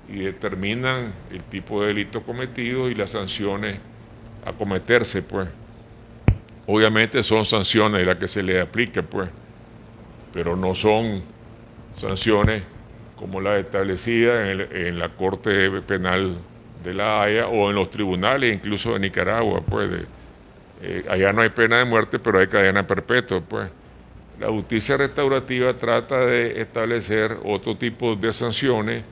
y determinan el tipo de delito cometido y las sanciones a cometerse, pues. Obviamente son sanciones las que se le aplica, pues, pero no son sanciones como las establecidas en la Corte Penal de La Haya o en los tribunales incluso de Nicaragua, pues. Allá no hay pena de muerte, pero hay cadena perpetua, pues. La justicia restaurativa trata de establecer otro tipo de sanciones,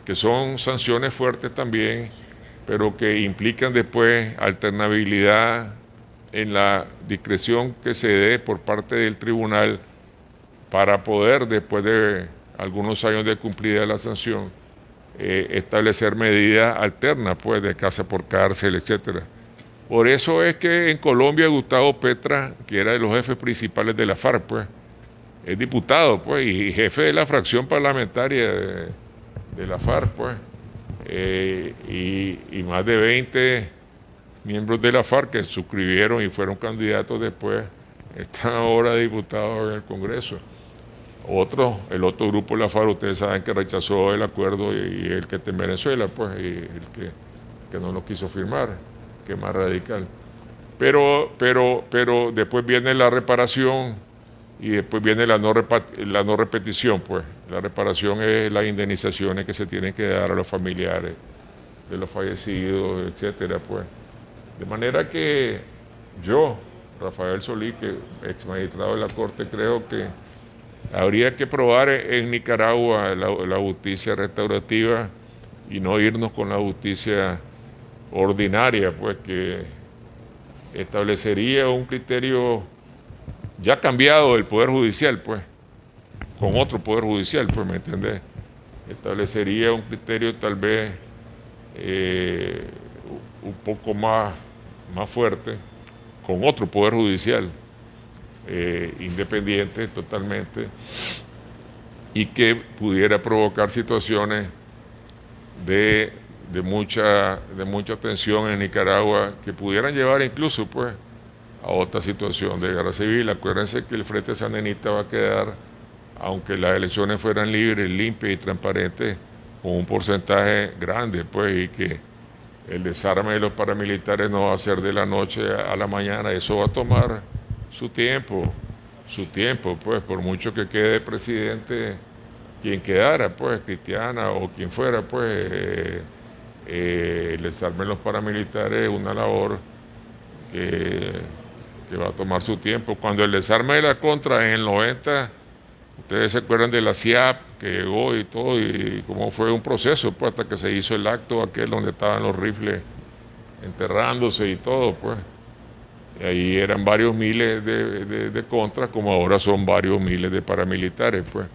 que son sanciones fuertes también, pero que implican después alternabilidad en la discreción que se dé por parte del tribunal para poder, después de algunos años de cumplida la sanción, establecer medidas alternas, pues, de casa por cárcel, etcétera. Por eso es que en Colombia Gustavo Petra, que era de los jefes principales de la FARC, pues, es diputado, pues, y jefe de la fracción parlamentaria de la FARC, pues, y más de 20 miembros de la FARC que suscribieron y fueron candidatos después, están ahora diputados en el Congreso. El otro grupo, la FARC, ustedes saben que rechazó el acuerdo y el que está en Venezuela, pues, y el que no lo quiso firmar, que es más radical. Pero después viene la reparación y después viene la no repetición, pues. La reparación es las indemnizaciones que se tienen que dar a los familiares de los fallecidos, etcétera, pues. De manera que yo, Rafael Solís, que ex magistrado de la Corte, creo que habría que probar en Nicaragua la justicia restaurativa y no irnos con la justicia ordinaria, pues, que establecería un criterio ya cambiado del Poder Judicial, pues, con otro Poder Judicial, pues, ¿me entendés? Establecería un criterio tal vez un poco más fuerte, con otro Poder Judicial, independiente totalmente, y que pudiera provocar situaciones de mucha tensión en Nicaragua, que pudieran llevar incluso, pues, a otra situación de guerra civil. Acuérdense que el Frente Sandinista va a quedar, aunque las elecciones fueran libres, limpias y transparentes, con un porcentaje grande, pues, y que el desarme de los paramilitares no va a ser de la noche a la mañana. Eso va a tomar su tiempo, pues, por mucho que quede presidente quien quedara, pues, Cristiana o quien fuera, pues, el desarme de los paramilitares es una labor que va a tomar su tiempo. Cuando el desarme de la contra en el 90, ustedes se acuerdan de la CIAP que llegó y todo, y cómo fue un proceso, pues, hasta que se hizo el acto aquel donde estaban los rifles enterrándose y todo, pues. Y ahí eran varios miles de contras, como ahora son varios miles de paramilitares, pues.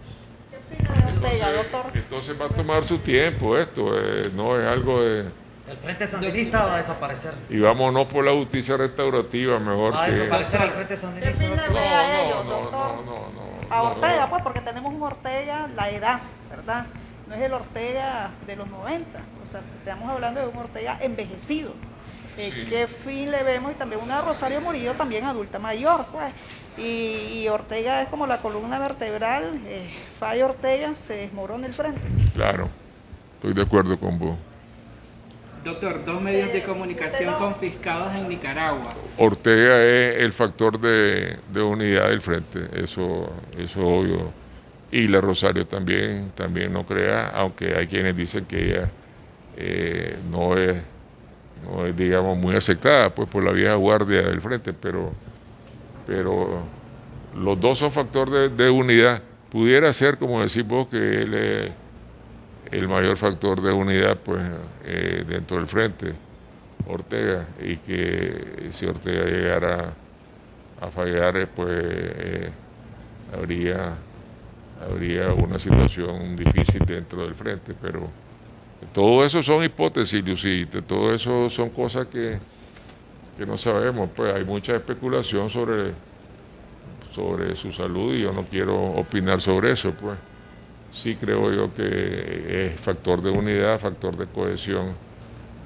Entonces va a tomar su tiempo esto, no es algo de... El Frente Sandinista va a desaparecer. Y vámonos por la justicia restaurativa, mejor Va a que... desaparecer el Frente ¿Qué Sandinista. fin le ve a ellos, doctor? No. A Ortega, pues, porque tenemos un Ortega, la edad, ¿verdad? No es el Ortega de los 90, o sea, estamos hablando de un Ortega envejecido. Sí. ¿Qué fin le vemos? Y también una Rosario Murillo, también adulta mayor, pues. Y Ortega es como la columna vertebral, falla Ortega, se desmorona el frente. Claro, estoy de acuerdo con vos. Doctor, 2 medios de comunicación confiscados en Nicaragua. Ortega es el factor de unidad del frente, eso es obvio. Y la Rosario también no crea, aunque hay quienes dicen que ella no es, digamos, muy aceptada, pues, por la vieja guardia del frente, pero los dos son factor de unidad. Pudiera ser, como decís vos, que él es el mayor factor de unidad, pues, dentro del frente, Ortega, y que si Ortega llegara a fallar, pues habría una situación difícil dentro del frente, pero todo eso son hipótesis, Lucita, todo eso son cosas que no sabemos, pues hay mucha especulación sobre su salud y yo no quiero opinar sobre eso, pues. Sí creo yo que es factor de unidad, factor de cohesión,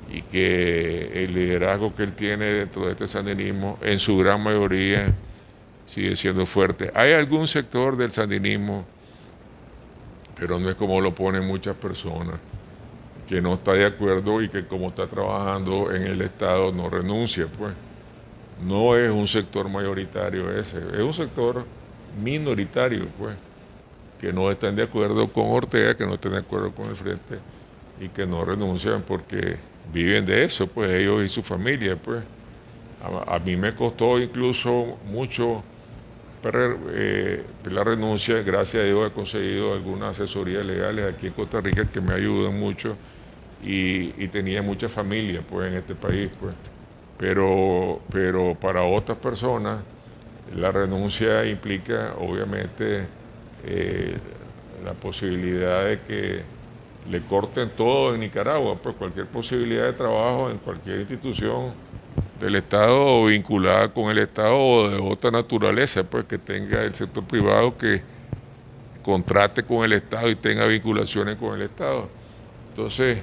y que el liderazgo que él tiene dentro de este sandinismo, en su gran mayoría, sigue siendo fuerte. Hay algún sector del sandinismo, pero no es como lo ponen muchas personas, que no está de acuerdo y que como está trabajando en el Estado no renuncia, pues. No es un sector mayoritario ese, es un sector minoritario, pues, que no están de acuerdo con Ortega, que no están de acuerdo con el frente y que no renuncian porque viven de eso, pues, ellos y su familia, pues. A mí me costó incluso mucho la renuncia. Gracias a Dios he conseguido algunas asesorías legales aquí en Costa Rica que me ayudan mucho y tenía mucha familia, pues, en este país, pues. Pero para otras personas la renuncia implica obviamente la posibilidad de que le corten todo en Nicaragua, pues cualquier posibilidad de trabajo en cualquier institución del Estado o vinculada con el Estado o de otra naturaleza, pues que tenga el sector privado que contrate con el Estado y tenga vinculaciones con el Estado. Entonces,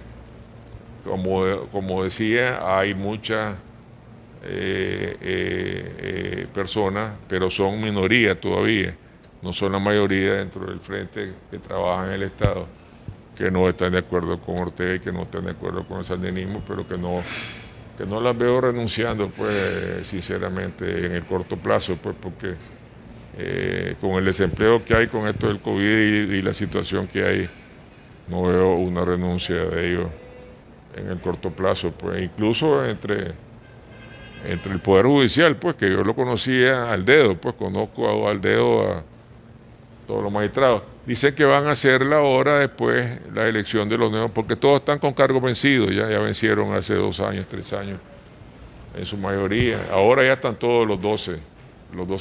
como decía, hay muchas personas, pero son minorías todavía, no son la mayoría dentro del frente que trabaja en el Estado, que no están de acuerdo con Ortega y que no están de acuerdo con el sandinismo, pero que no las veo renunciando, pues, sinceramente, en el corto plazo, pues, porque con el desempleo que hay con esto del COVID y la situación que hay, no veo una renuncia de ellos en el corto plazo, pues, incluso entre el Poder Judicial, pues, que yo lo conocía al dedo, pues, conozco al dedo a todos los magistrados. Dicen que van a hacer ahora después la elección de los nuevos, porque todos están con cargo vencido, ya vencieron hace 2 años, 3 años, en su mayoría. Ahora ya están todos los 12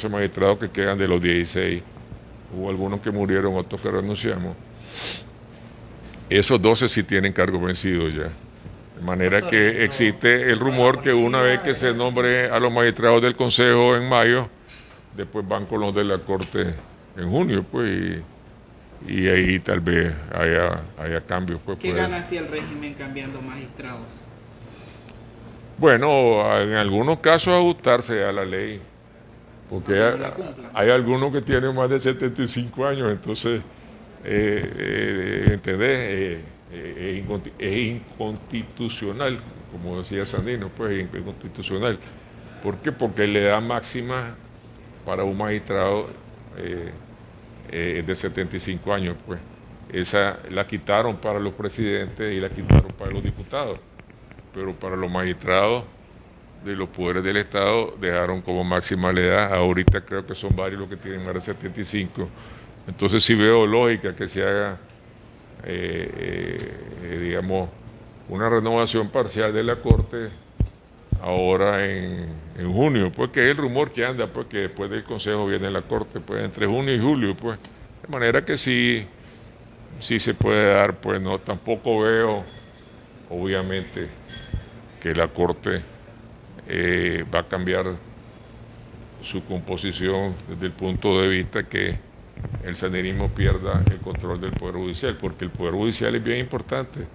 magistrados que quedan de los 16. Hubo algunos que murieron, otros que renunciamos. Esos 12 sí tienen cargo vencido ya. De manera que existe el rumor que una vez que se nombre a los magistrados del Consejo en mayo, después van con los de la Corte en junio, pues, y ahí tal vez haya cambios. Pues, ¿Qué gana así el régimen cambiando magistrados? Bueno, en algunos casos ajustarse a la ley, porque hay algunos que tienen más de 75 años, entonces, ¿entendés? Es inconstitucional, como decía Sandino, pues es inconstitucional. ¿Por qué? Porque la edad máxima para un magistrado es de 75 años, pues. Esa la quitaron para los presidentes y la quitaron para los diputados, pero para los magistrados de los poderes del Estado dejaron como máxima la edad. Ahorita creo que son varios los que tienen más de 75. Entonces sí veo lógica que se haga digamos, una renovación parcial de la Corte ahora en junio, pues, que es el rumor que anda, pues, que después del Consejo viene la Corte, pues, entre junio y julio, pues, de manera que sí se puede dar, pues, no, tampoco veo, obviamente, que la Corte va a cambiar su composición desde el punto de vista que el sandinismo pierda el control del Poder Judicial, porque el Poder Judicial es bien importante.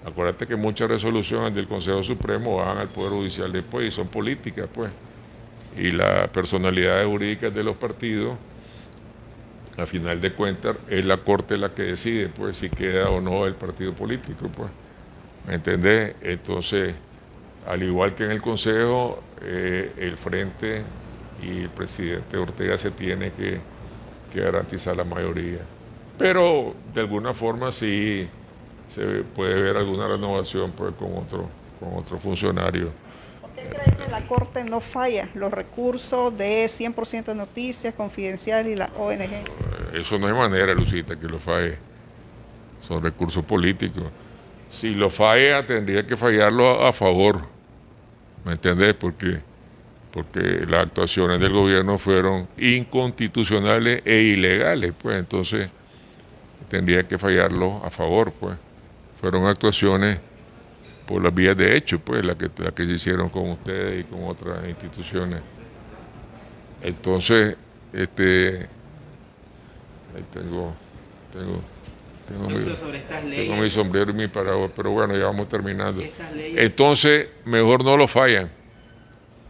Acuérdate que muchas resoluciones del Consejo Supremo van al Poder Judicial después y son políticas, pues. Y las personalidades jurídicas de los partidos, a final de cuentas, es la Corte la que decide, pues, si queda o no el partido político, pues. ¿Me entendés? Entonces, al igual que en el Consejo, el Frente y el presidente Ortega se tiene que garantizar la mayoría. Pero de alguna forma sí se puede ver alguna renovación, pues, con otro funcionario. ¿Por qué cree que la Corte no falla los recursos de 100% Noticias, Confidencial y la ONG? Eso no hay manera, Lucita, que lo falle. Son recursos políticos. Si lo falla, tendría que fallarlo a favor. ¿Me entendés? Porque las actuaciones del gobierno fueron inconstitucionales e ilegales, pues entonces tendría que fallarlo a favor, pues. Fueron actuaciones por las vías de hecho, pues, las que se hicieron con ustedes y con otras instituciones. Entonces, ahí tengo mi sombrero y mi paraguas, pero bueno, ya vamos terminando. Entonces, mejor no lo fallan.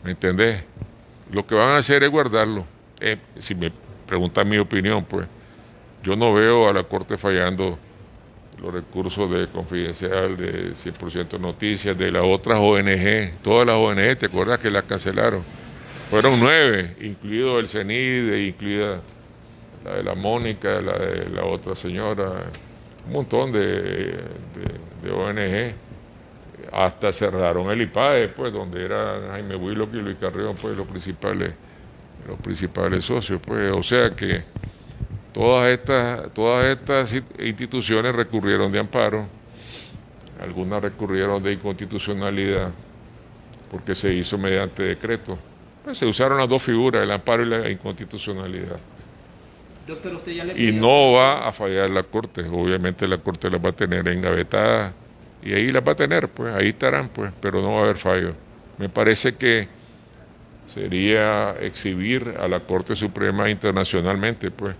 ¿Me entendés? Lo que van a hacer es guardarlo. Si me preguntan mi opinión, pues, yo no veo a la Corte fallando los recursos de Confidencial, de 100% Noticias, de las otras ONG, todas las ONG, ¿te acuerdas que las cancelaron? Fueron 9, incluido el CENID, incluida la de la Mónica, la de la otra señora, un montón de ONG. Hasta cerraron el IPAE, pues, donde eran Jaime Willock y Luis Carrión, pues, los principales socios, pues. O sea que todas estas instituciones recurrieron de amparo, algunas recurrieron de inconstitucionalidad, porque se hizo mediante decreto. Pues se usaron las dos figuras, el amparo y la inconstitucionalidad. Doctor, usted ya le y no va a fallar la Corte, obviamente la Corte las va a tener engavetadas, y ahí las va a tener, pues, ahí estarán, pues, pero no va a haber fallo. Me parece que sería exhibir a la Corte Suprema internacionalmente, pues,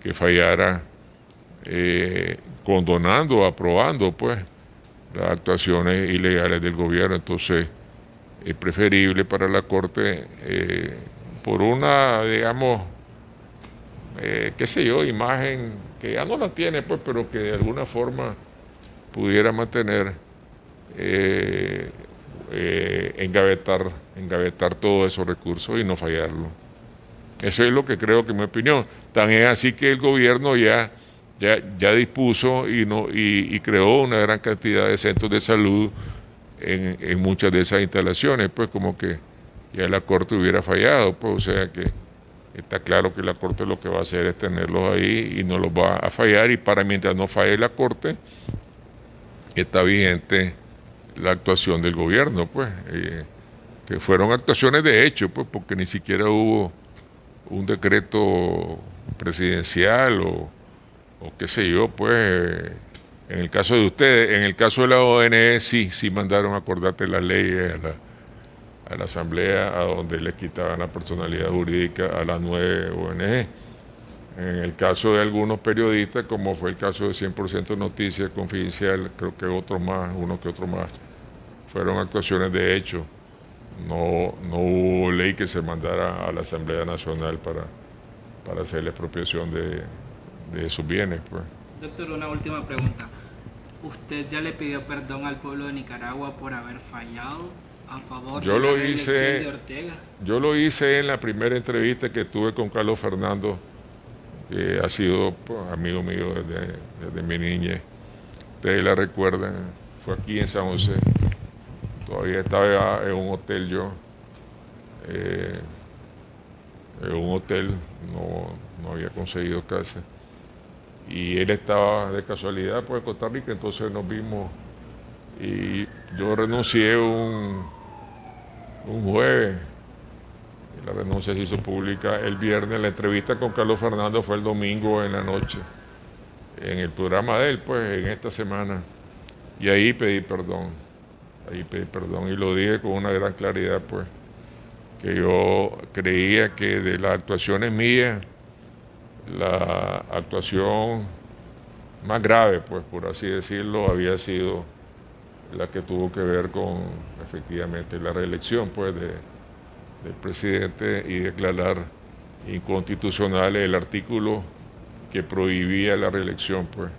que fallara condonando o aprobando, pues, las actuaciones ilegales del gobierno. Entonces, es preferible para la Corte, por una, digamos, qué sé yo, imagen que ya no la tiene, pues, pero que de alguna forma pudiera mantener, engavetar todos esos recursos y no fallarlo. Eso es lo que creo que en mi opinión. Tan es así que el gobierno ya dispuso y creó una gran cantidad de centros de salud en muchas de esas instalaciones, pues como que ya la Corte hubiera fallado, pues o sea que está claro que la Corte lo que va a hacer es tenerlos ahí y no los va a fallar, y para mientras no falle la Corte está vigente la actuación del gobierno, pues que fueron actuaciones de hecho, pues porque ni siquiera hubo un decreto presidencial o qué sé yo, pues en el caso de ustedes, en el caso de la ONE sí mandaron acordate las leyes a la Asamblea, a donde le quitaban la personalidad jurídica a las 9 ONG. En el caso de algunos periodistas, como fue el caso de 100% Noticias Confidencial, creo que otros más, uno que otro más, fueron actuaciones de hecho. No hubo ley que se mandara a la Asamblea Nacional para hacer la expropiación de sus bienes, pues. Doctor, una última pregunta. ¿Usted ya le pidió perdón al pueblo de Nicaragua por haber fallado a favor de la reelección de Ortega? Yo lo hice en la primera entrevista que tuve con Carlos Fernando, que ha sido pues, amigo mío desde mi niñez. Ustedes la recuerdan, fue aquí en San José. Todavía estaba en un hotel yo. En un hotel, no había conseguido casa. Y él estaba de casualidad pues en Costa Rica, entonces nos vimos y yo renuncié un jueves. La renuncia se hizo pública el viernes. La entrevista con Carlos Fernando fue el domingo en la noche, en el programa de él, pues en esta semana. Y ahí pedí perdón y lo dije con una gran claridad, pues, que yo creía que de las actuaciones mías, la actuación más grave, pues por así decirlo, había sido la que tuvo que ver con efectivamente la reelección pues del presidente y declarar inconstitucional el artículo que prohibía la reelección, pues.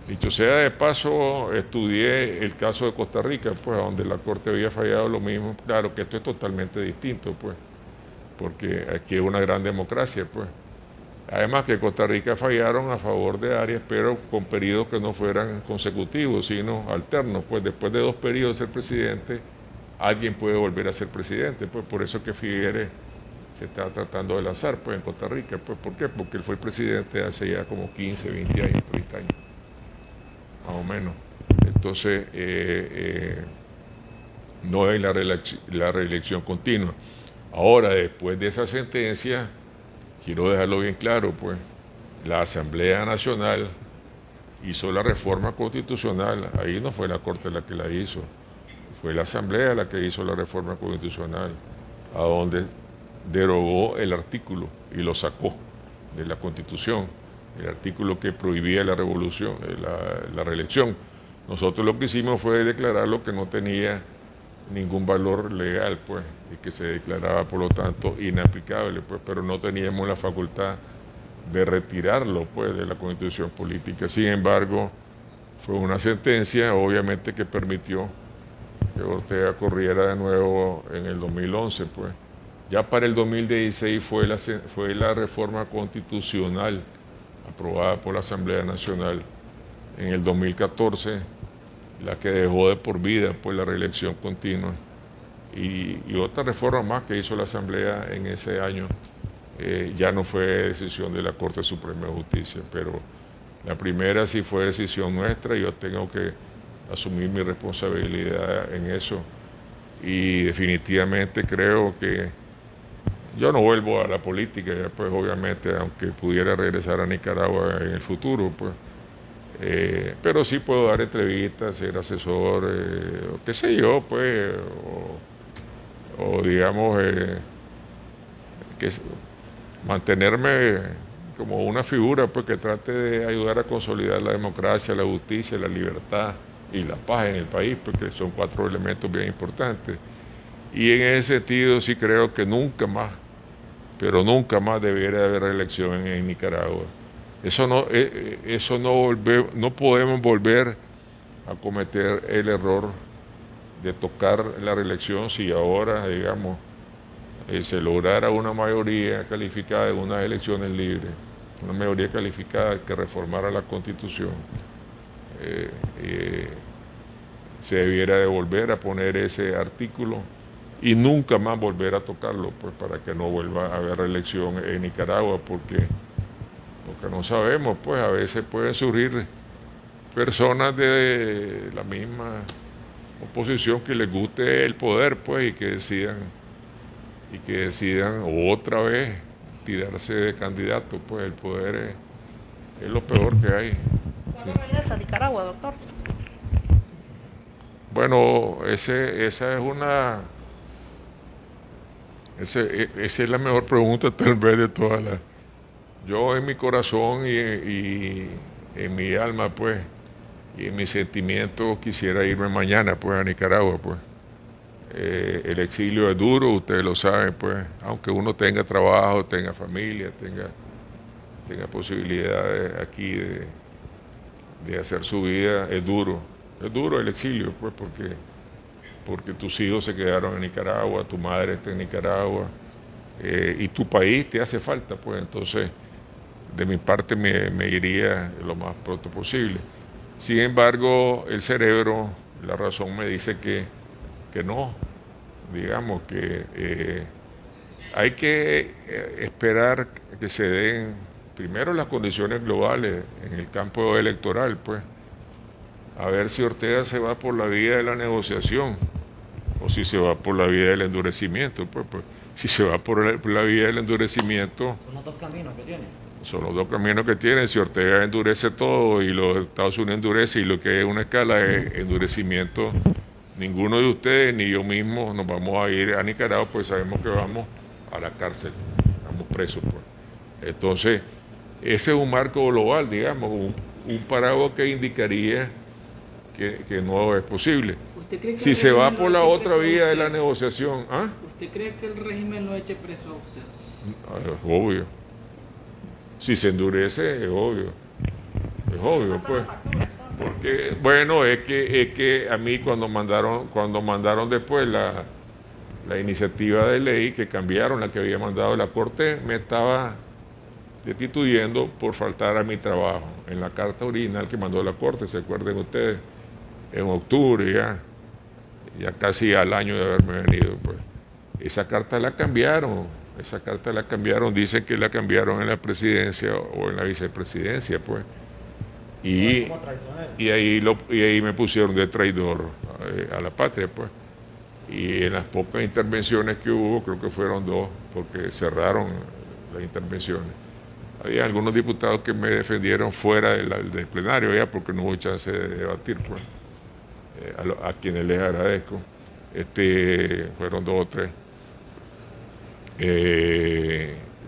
Dicho sea de paso, estudié el caso de Costa Rica, pues donde la Corte había fallado lo mismo. Claro que esto es totalmente distinto, pues, porque aquí es una gran democracia, pues. Además que Costa Rica fallaron a favor de Arias, pero con periodos que no fueran consecutivos, sino alternos. Pues después de 2 periodos de ser presidente, alguien puede volver a ser presidente. Pues por eso que Figueres se está tratando de lanzar pues, en Costa Rica. Pues, ¿por qué? Porque él fue presidente hace ya como 15, 20 años, 30 años, más o menos. Entonces, no es la reelección continua. Ahora, después de esa sentencia, quiero dejarlo bien claro, pues, la Asamblea Nacional hizo la reforma constitucional. Ahí no fue la Corte la que la hizo, fue la Asamblea la que hizo la reforma constitucional, a donde derogó el artículo y lo sacó de la Constitución, el artículo que prohibía la revolución, la reelección. Nosotros lo que hicimos fue declarar lo que no tenía ningún valor legal, pues, y que se declaraba, por lo tanto, inaplicable, pues, pero no teníamos la facultad de retirarlo, pues, de la Constitución política. Sin embargo, fue una sentencia, obviamente, que permitió que Ortega corriera de nuevo en el 2011, pues. Ya para el 2016 fue la reforma constitucional aprobada por la Asamblea Nacional. En el 2014, la que dejó de por vida pues, la reelección continua. Y otra reforma más que hizo la Asamblea en ese año, ya no fue decisión de la Corte Suprema de Justicia, pero la primera sí fue decisión nuestra y yo tengo que asumir mi responsabilidad en eso. Y definitivamente creo que yo no vuelvo a la política, ya, pues obviamente, aunque pudiera regresar a Nicaragua en el futuro, pues. Pero sí puedo dar entrevistas, ser asesor, o qué sé yo, pues, o digamos, mantenerme como una figura pues, que trate de ayudar a consolidar la democracia, la justicia, la libertad y la paz en el país, porque son 4 elementos bien importantes. Y en ese sentido sí creo que nunca más pero nunca más debiera haber reelección en Nicaragua. No podemos volver a cometer el error de tocar la reelección si ahora, digamos, se lograra una mayoría calificada en unas elecciones libres, una mayoría calificada que reformara la Constitución. Se debiera de volver a poner ese artículo y nunca más volver a tocarlo, pues para que no vuelva a haber reelección en Nicaragua, porque no sabemos, pues a veces pueden surgir personas de la misma oposición que les guste el poder, pues, y que decidan otra vez tirarse de candidato, pues el poder es lo peor que hay. ¿Cuándo regresa a Nicaragua, doctor? Bueno, esa es la mejor pregunta tal vez de todas las. Yo en mi corazón y en mi alma, pues, y en mis sentimientos quisiera irme mañana, pues, a Nicaragua, pues. El exilio es duro, ustedes lo saben, pues, aunque uno tenga trabajo, tenga familia, tenga posibilidades aquí de hacer su vida, es duro el exilio, pues, porque tus hijos se quedaron en Nicaragua, tu madre está en Nicaragua, y tu país te hace falta, pues, entonces, de mi parte me iría lo más pronto posible. Sin embargo, el cerebro, la razón me dice que no, digamos que hay que esperar que se den primero las condiciones globales en el campo electoral, pues, a ver si Ortega se va por la vía de la negociación o si se va por la vía del endurecimiento, pues si se va por la vía del endurecimiento. Son los dos caminos que tiene. Son los dos caminos que tienen. Si Ortega endurece todo y los Estados Unidos endurece y lo que es una escala de endurecimiento, ninguno de ustedes ni yo mismo nos vamos a ir a Nicaragua, pues sabemos que vamos a la cárcel, estamos presos, pues. Entonces, ese es un marco global, digamos, un paraguas que indicaría que no es posible. ¿Usted cree que Si el se va régimen por lo la eche otra preso a vía de usted? la negociación, ¿ah? ¿Usted cree que el régimen lo eche preso a usted? Obvio. Si se endurece, es obvio, pues. Porque, bueno, es que a mí cuando mandaron después la iniciativa de ley que cambiaron, la que había mandado la Corte, me estaba destituyendo por faltar a mi trabajo en la carta original que mandó la Corte, ¿se acuerdan ustedes? En octubre ya casi al año de haberme venido, pues. Esa carta la cambiaron, dicen que la cambiaron en la presidencia o en la vicepresidencia, pues. Y ahí me pusieron de traidor a la patria, pues. Y en las pocas intervenciones que hubo, creo que fueron 2, porque cerraron las intervenciones. Había algunos diputados que me defendieron fuera del plenario, ya, porque no hubo chance de debatir, pues. A quienes les agradezco. Fueron 2 o 3.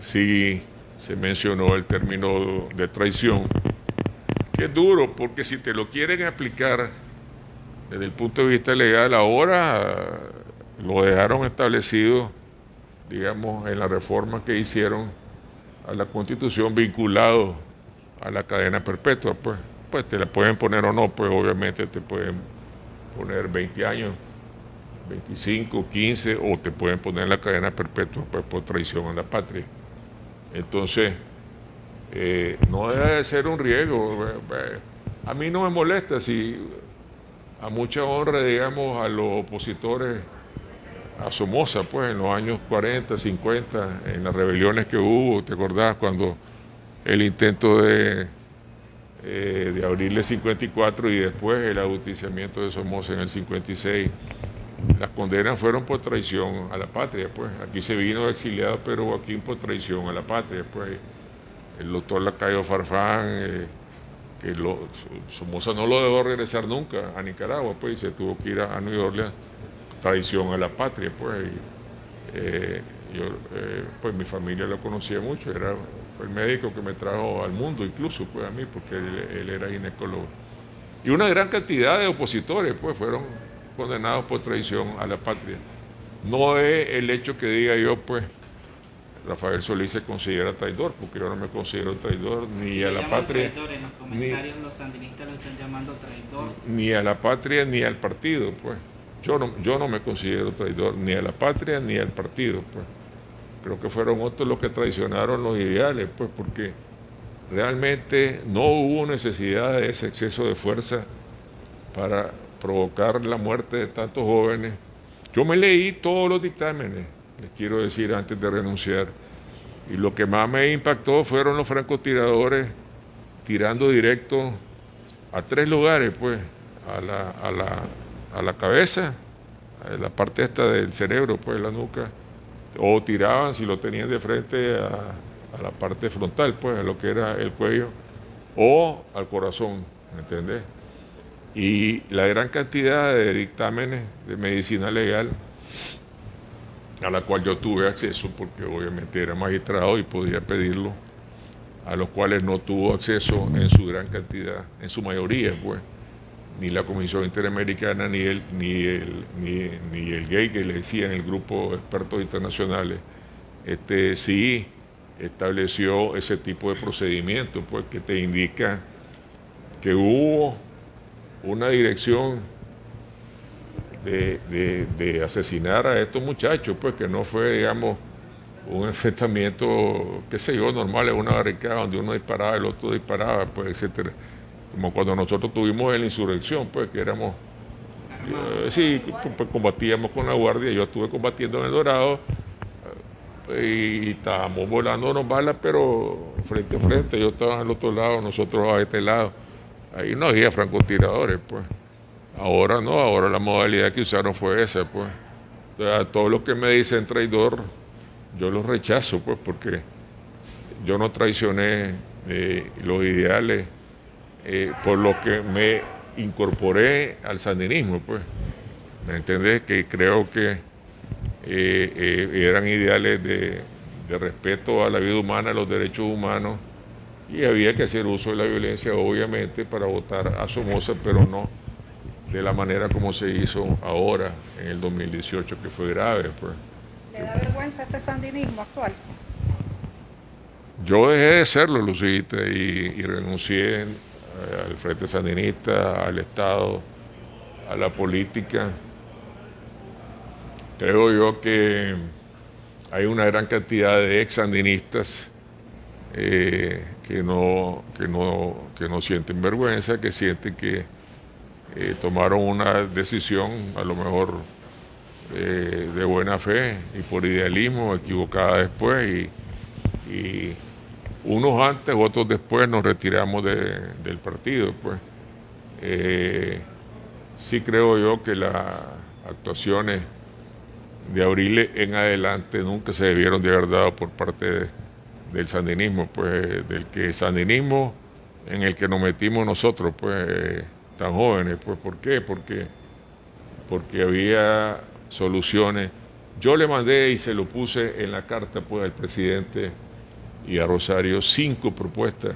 Sí se mencionó el término de traición, que es duro, porque si te lo quieren aplicar desde el punto de vista legal, ahora lo dejaron establecido, digamos, en la reforma que hicieron a la Constitución vinculado a la cadena perpetua, pues te la pueden poner o no, pues obviamente te pueden poner 20 años, 25, 15, o te pueden poner la cadena perpetua, pues, por traición a la patria. Entonces, no deja de ser un riesgo. A mí no me molesta si, a mucha honra, digamos, a los opositores a Somoza, pues, en los años 40, 50, en las rebeliones que hubo, ¿te acordás? Cuando el intento de abril del 54 y después el ajusticiamiento de Somoza en el 56, las condenas fueron por traición a la patria, pues. Aquí se vino exiliado Pedro Joaquín por traición a la patria, pues. El doctor Lacayo Farfán, que Somoza no lo dejó regresar nunca a Nicaragua, pues, y se tuvo que ir a New Orleans, traición a la patria, pues. Pues mi familia lo conocía mucho, fue el médico que me trajo al mundo, incluso, pues, a mí, porque él era ginecólogo. Y una gran cantidad de opositores, pues, fueron condenados por traición a la patria. No es el hecho que diga yo, pues, Rafael Solís se considera traidor, porque yo no me considero traidor ni a la llaman patria, traidor, en los comentarios los sandinistas lo están llamando traidor. ni a la patria ni al partido, pues. Yo no me considero traidor ni a la patria ni al partido, pues. Creo que fueron otros los que traicionaron los ideales, pues, porque realmente no hubo necesidad de ese exceso de fuerza para provocar la muerte de tantos jóvenes. Yo me leí todos los dictámenes, les quiero decir antes de renunciar, y lo que más me impactó fueron los francotiradores tirando directo a 3 lugares, pues, a la cabeza, a la parte esta del cerebro, pues, la nuca, o tiraban, si lo tenían de frente, a la parte frontal, pues, a lo que era el cuello, o al corazón, ¿me entendés? Y la gran cantidad de dictámenes de medicina legal a la cual yo tuve acceso, porque obviamente era magistrado y podía pedirlo, a los cuales no tuvo acceso en su gran cantidad, en su mayoría, pues, ni la Comisión Interamericana, ni el GAY, que le decían el grupo de expertos internacionales, sí estableció ese tipo de procedimiento, pues, que te indica que hubo una dirección de asesinar a estos muchachos, pues, que no fue, digamos, un enfrentamiento, qué sé yo, normal, en una barricada donde uno disparaba, el otro disparaba, pues, etcétera. Como cuando nosotros tuvimos en la insurrección, pues, que éramos, sí, pues, combatíamos con la guardia. Yo estuve combatiendo en El Dorado y estábamos volándonos balas, pero frente a frente. Yo estaba al otro lado, nosotros a este lado. Ahí no había francotiradores, pues. Ahora no, ahora la modalidad que usaron fue esa, pues. Entonces, a todos los que me dicen traidor, yo los rechazo, pues, porque yo no traicioné los ideales por lo que me incorporé al sandinismo, pues. ¿Me entendés? Que creo que eran ideales de respeto a la vida humana, a los derechos humanos, y había que hacer uso de la violencia, obviamente, para votar a Somoza, pero no de la manera como se hizo ahora, en el 2018, que fue grave, pues. ¿Le da vergüenza este sandinismo actual? Yo dejé de serlo, Lucita, y renuncié al Frente Sandinista, al Estado, a la política. Creo yo que hay una gran cantidad de ex sandinistas que no sienten vergüenza, que sienten que tomaron una decisión a lo mejor de buena fe y por idealismo, equivocada después, y unos antes, otros después nos retiramos del partido, pues. Sí creo yo que las actuaciones de abril en adelante nunca se debieron de haber dado por parte del sandinismo, pues, del que sandinismo en el que nos metimos nosotros, pues, tan jóvenes. Pues, ¿por qué? Porque había soluciones. Yo le mandé y se lo puse en la carta, pues, al presidente y a Rosario 5 propuestas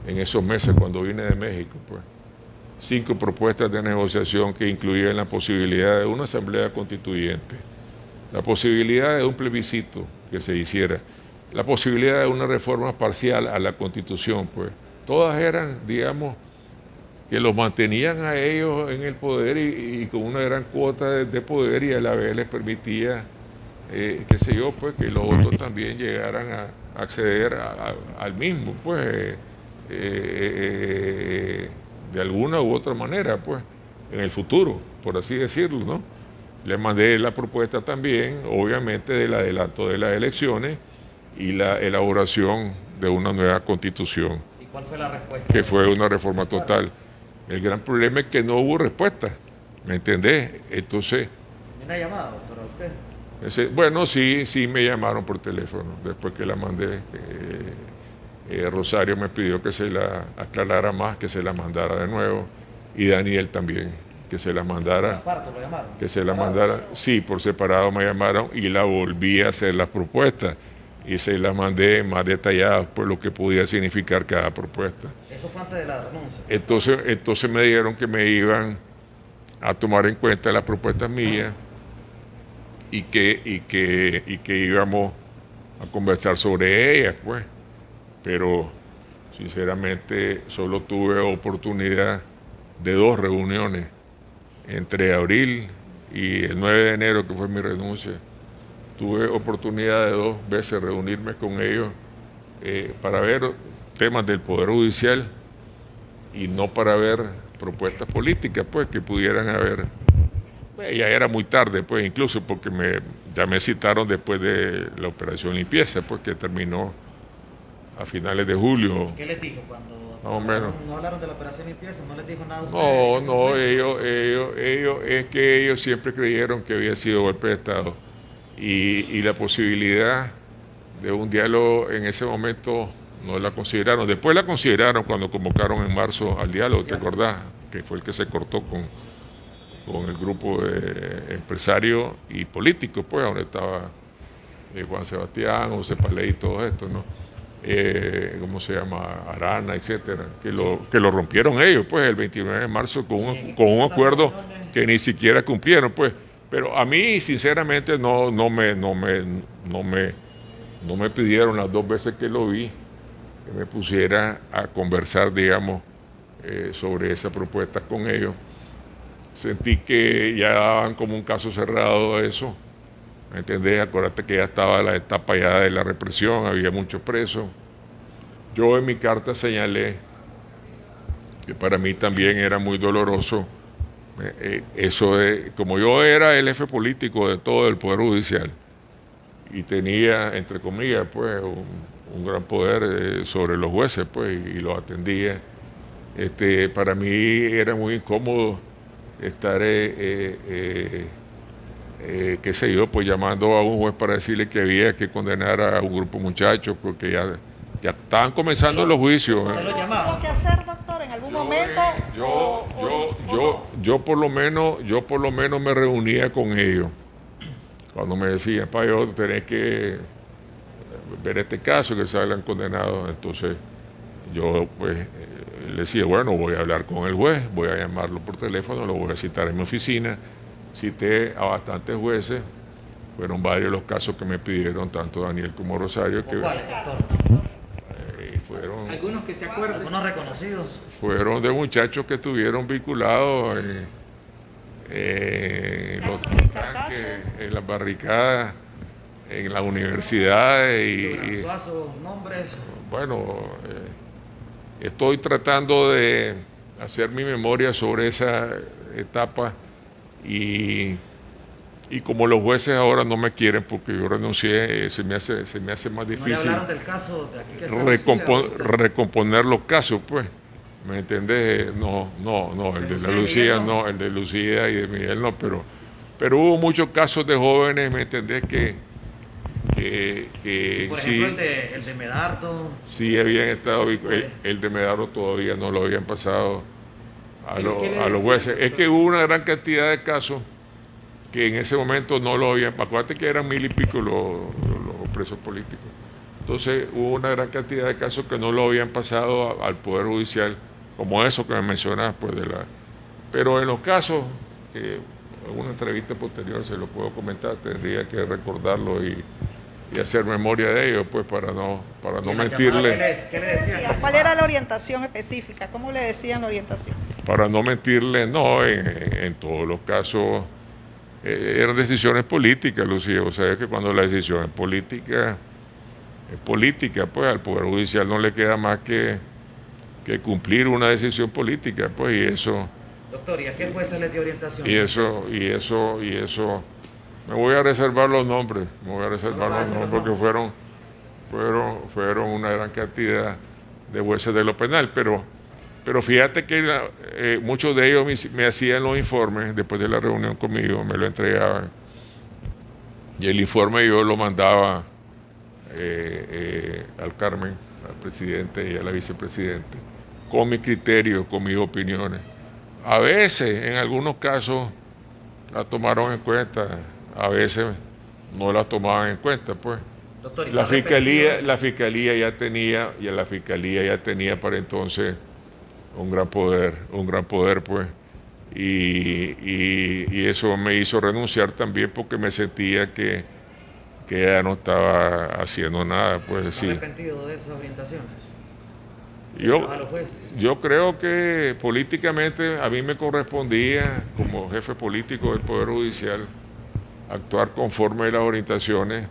en esos meses cuando vine de México, pues. 5 propuestas de negociación que incluían la posibilidad de una asamblea constituyente, la posibilidad de un plebiscito que se hiciera, la posibilidad de una reforma parcial a la Constitución, pues. Todas eran, digamos, que los mantenían a ellos en el poder y con una gran cuota de poder, y a la vez les permitía, qué sé yo, pues, que los otros también llegaran a acceder al mismo, pues, de alguna u otra manera, pues, en el futuro, por así decirlo, ¿no? Le mandé la propuesta también, obviamente, del adelanto de las elecciones y la elaboración de una nueva constitución. ¿Y cuál fue la respuesta? Que fue una reforma total. El gran problema es que no hubo respuesta, ¿me entendés? Entonces... ¿Una llamada, doctor, a usted? Bueno, sí me llamaron por teléfono después que la mandé. Rosario me pidió que se la aclarara más, que se la mandara de nuevo, y Daniel también, que se la mandara. ¿Lo llamaron? Que se la mandara, sí, por separado me llamaron y la volví a hacer las propuestas y se las mandé más detalladas por lo que podía significar cada propuesta. ¿Eso fue antes de la renuncia? Entonces me dijeron que me iban a tomar en cuenta las propuestas mías y que íbamos conversar sobre ellas, pues. Pero sinceramente solo tuve oportunidad de 2 reuniones entre abril y el 9 de enero, que fue mi renuncia. Tuve oportunidad de 2 veces reunirme con ellos para ver temas del Poder Judicial y no para ver propuestas políticas, pues, que pudieran haber. Ya era muy tarde, pues, incluso porque ya me citaron después de la operación limpieza, pues, que terminó a finales de julio. ¿Qué les dijo cuando más o menos? No hablaron de la operación limpieza? ¿No les dijo nada a No, ustedes? no, es que ellos siempre creyeron que había sido golpe de Estado y la posibilidad de un diálogo en ese momento no la consideraron. Después la consideraron cuando convocaron en marzo al diálogo, ¿te acordás? Que fue el que se cortó con el grupo de empresarios y políticos, pues, donde estaba Juan Sebastián, José Paley y todo esto, ¿no? ¿Cómo se llama? Arana, etcétera, que lo rompieron ellos, pues, el 29 de marzo con un acuerdo que ni siquiera cumplieron, pues. Pero a mí, sinceramente, no me pidieron las 2 veces que lo vi que me pusiera a conversar, digamos, sobre esa propuesta con ellos. Sentí que ya daban como un caso cerrado eso, ¿me entendés? Acuérdate que ya estaba la etapa ya de la represión, había muchos presos. Yo en mi carta señalé que para mí también era muy doloroso eso de, como yo era el jefe político de todo el Poder Judicial y tenía, entre comillas, pues, un gran poder sobre los jueces, pues, y los atendía, para mí era muy incómodo estar, qué sé yo, pues llamando a un juez para decirle que había que condenar a un grupo de muchachos porque ya estaban comenzando los juicios. ¿Usted lo tuvo que hacer, doctor, en algún momento? Yo por lo menos me reunía con ellos cuando me decían, yo tenés que ver este caso, que salgan condenados. Entonces yo, pues, le decía, bueno, voy a hablar con el juez, voy a llamarlo por teléfono, lo voy a citar en mi oficina. Cité a bastantes jueces, fueron varios los casos que me pidieron, tanto Daniel como Rosario, que fueron Algunos que se acuerdan. Algunos reconocidos. Fueron de muchachos que estuvieron vinculados en los tanques, en las barricadas, en las universidades y nombres. bueno, estoy tratando de hacer mi memoria sobre esa etapa y como los jueces ahora no me quieren porque yo renuncié, se me hace más difícil. ¿No le hablaron del caso de aquí que recomponer los casos, pues, ¿me entendés? No, el de la Lucía no, el de Lucía y de Miguel no, pero hubo muchos casos de jóvenes, ¿me entendés? Que por sí, ejemplo, el de Medardo. Sí habían estado, el de Medardo todavía no lo habían pasado a los jueces. Es que hubo una gran cantidad de casos que en ese momento no lo habían, acuérdate que eran 1000 y pico los presos políticos. Entonces hubo una gran cantidad de casos que no lo habían pasado al Poder Judicial, como eso que me mencionas, pues, pero en los casos, en una entrevista posterior se lo puedo comentar, tendría que recordarlo y hacer memoria de ello, pues, para no mentirle. ¿Qué le decían? ¿Cuál era la orientación específica? ¿Cómo le decían la orientación? Para no mentirle, no, en todos los casos eran decisiones políticas, Lucía. O sea, es que cuando la decisión es política, pues al Poder Judicial no le queda más que cumplir una decisión política, pues, y eso. Doctor, ¿y a qué jueces les dio orientación? Y eso. Me voy a reservar los nombres, porque fueron una gran cantidad de jueces de lo penal, pero fíjate que muchos de ellos me hacían los informes después de la reunión conmigo, me lo entregaban, y el informe yo lo mandaba al Carmen, al presidente y a la vicepresidente, con mi criterio, con mis opiniones. A veces, en algunos casos, la tomaron en cuenta, a veces no la tomaban en cuenta, pues. Doctor, La fiscalía ya tenía para entonces un gran poder, pues, y eso me hizo renunciar también porque me sentía que que ella no estaba haciendo nada, pues sí. ¿Arrepentido de esas orientaciones? A los jueces. Yo creo que políticamente a mí me correspondía, como jefe político del Poder Judicial, actuar conforme a las orientaciones,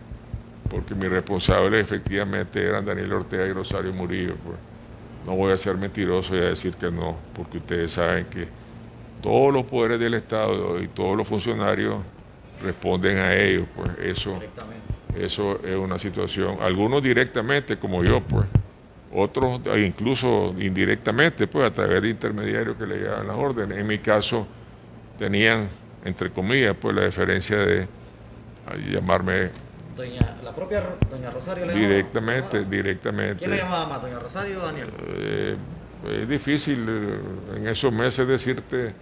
porque mis responsables efectivamente eran Daniel Ortega y Rosario Murillo. Pues. No voy a ser mentiroso y a decir que no, porque ustedes saben que todos los poderes del Estado y todos los funcionarios responden a ellos, pues eso es una situación, algunos directamente como yo, pues, otros incluso indirectamente, pues a través de intermediarios que le llevaban las órdenes. En mi caso tenían, entre comillas, pues la deferencia de llamarme La propia doña Rosario le directamente. ¿Quién le llamaba más, doña Rosario o Daniel? Es difícil en esos meses decirte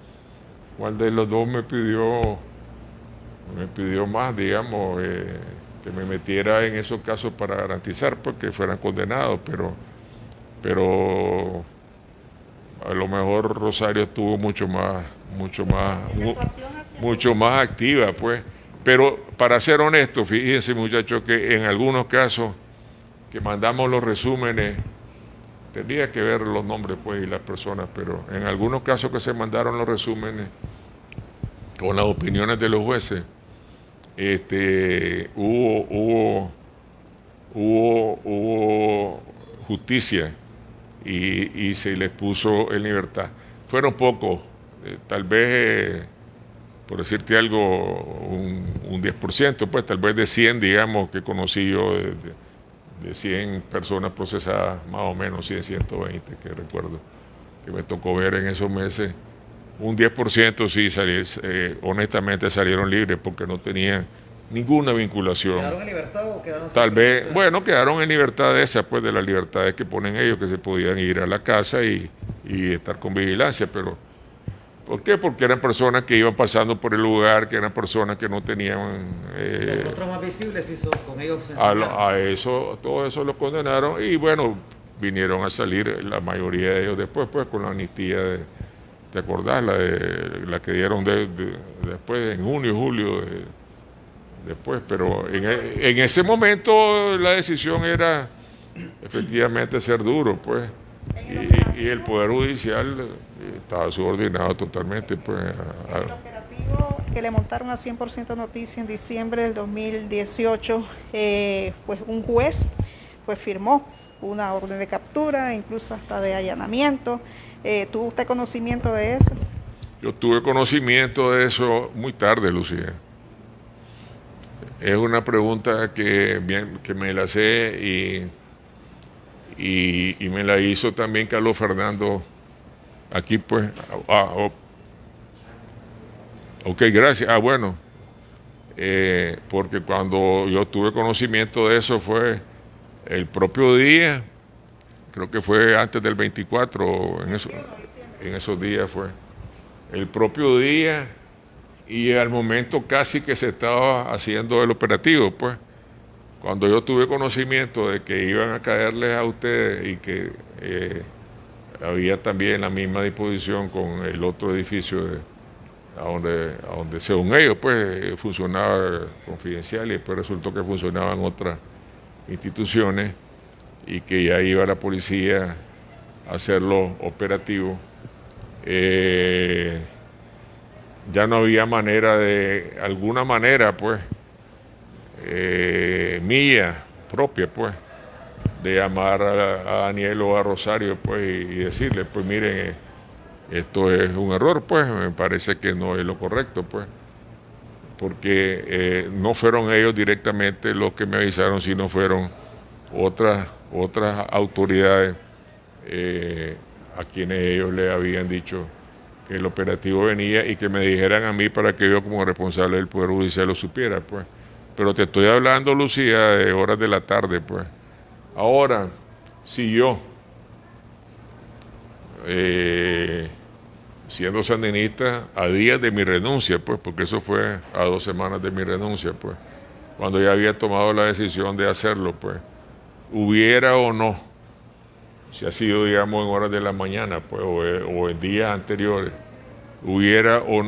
cuál de los dos me pidió más, digamos, que me metiera en esos casos para garantizar pues, que fueran condenados, pero a lo mejor Rosario estuvo mucho más activa, pues. Pero para ser honesto, fíjense muchachos que en algunos casos que mandamos los resúmenes, tendría que ver los nombres pues y las personas, pero en algunos casos que se mandaron los resúmenes con las opiniones de los jueces, hubo justicia y se les puso en libertad. Fueron pocos, tal vez, por decirte algo, un 10%, pues tal vez de 100, digamos, que conocí yo, de 100 personas procesadas, más o menos 100, 120, que recuerdo que me tocó ver en esos meses. Un 10% sí, honestamente salieron libres porque no tenían ninguna vinculación. ¿Quedaron en libertad o quedaron Tal vez, bueno, quedaron en libertad de esas, pues de las libertades que ponen ellos, que se podían ir a la casa y estar con vigilancia, pero ¿por qué? Porque eran personas que iban pasando por el lugar, que eran personas que no tenían... los rostros más visibles hizo con ellos. A eso, todo eso lo condenaron y bueno, vinieron a salir la mayoría de ellos después, pues con la amnistía ¿te acordás? La que dieron después, en junio, julio, después, pero en ese momento la decisión era efectivamente ser duro, pues, y el Poder Judicial estaba subordinado totalmente, pues. El operativo que le montaron a 100% Noticias en diciembre del 2018, pues un juez pues firmó una orden de captura, incluso hasta de allanamiento. ¿Tuvo usted conocimiento de eso? Yo tuve conocimiento de eso muy tarde, Lucía. Es una pregunta que me la sé y me la hizo también Carlos Fernando aquí, pues. Ok, gracias. Bueno, porque cuando yo tuve conocimiento de eso fue el propio día, creo que fue antes del 24, en esos días fue. El propio día y al momento casi que se estaba haciendo el operativo, pues. Cuando yo tuve conocimiento de que iban a caerles a ustedes y que había también la misma disposición con el otro edificio a donde según ellos pues funcionaba Confidencial y después resultó que funcionaban otras instituciones y que ya iba la policía a hacerlo operativo, ya no había manera de alguna manera pues mía propia pues de llamar a Daniel o a Rosario pues y decirle pues miren, esto es un error, pues me parece que no es lo correcto, pues porque no fueron ellos directamente los que me avisaron, sino fueron otras autoridades a quienes ellos le habían dicho que el operativo venía y que me dijeran a mí para que yo como responsable del Poder Judicial lo supiera, pues. Pero te estoy hablando, Lucía, de horas de la tarde, pues. Ahora, si yo, siendo sandinista, a días de mi renuncia, pues, porque eso fue a 2 semanas de mi renuncia, pues, cuando ya había tomado la decisión de hacerlo, pues, hubiera o no, si ha sido, digamos, en horas de la mañana, pues, o en días anteriores, hubiera o no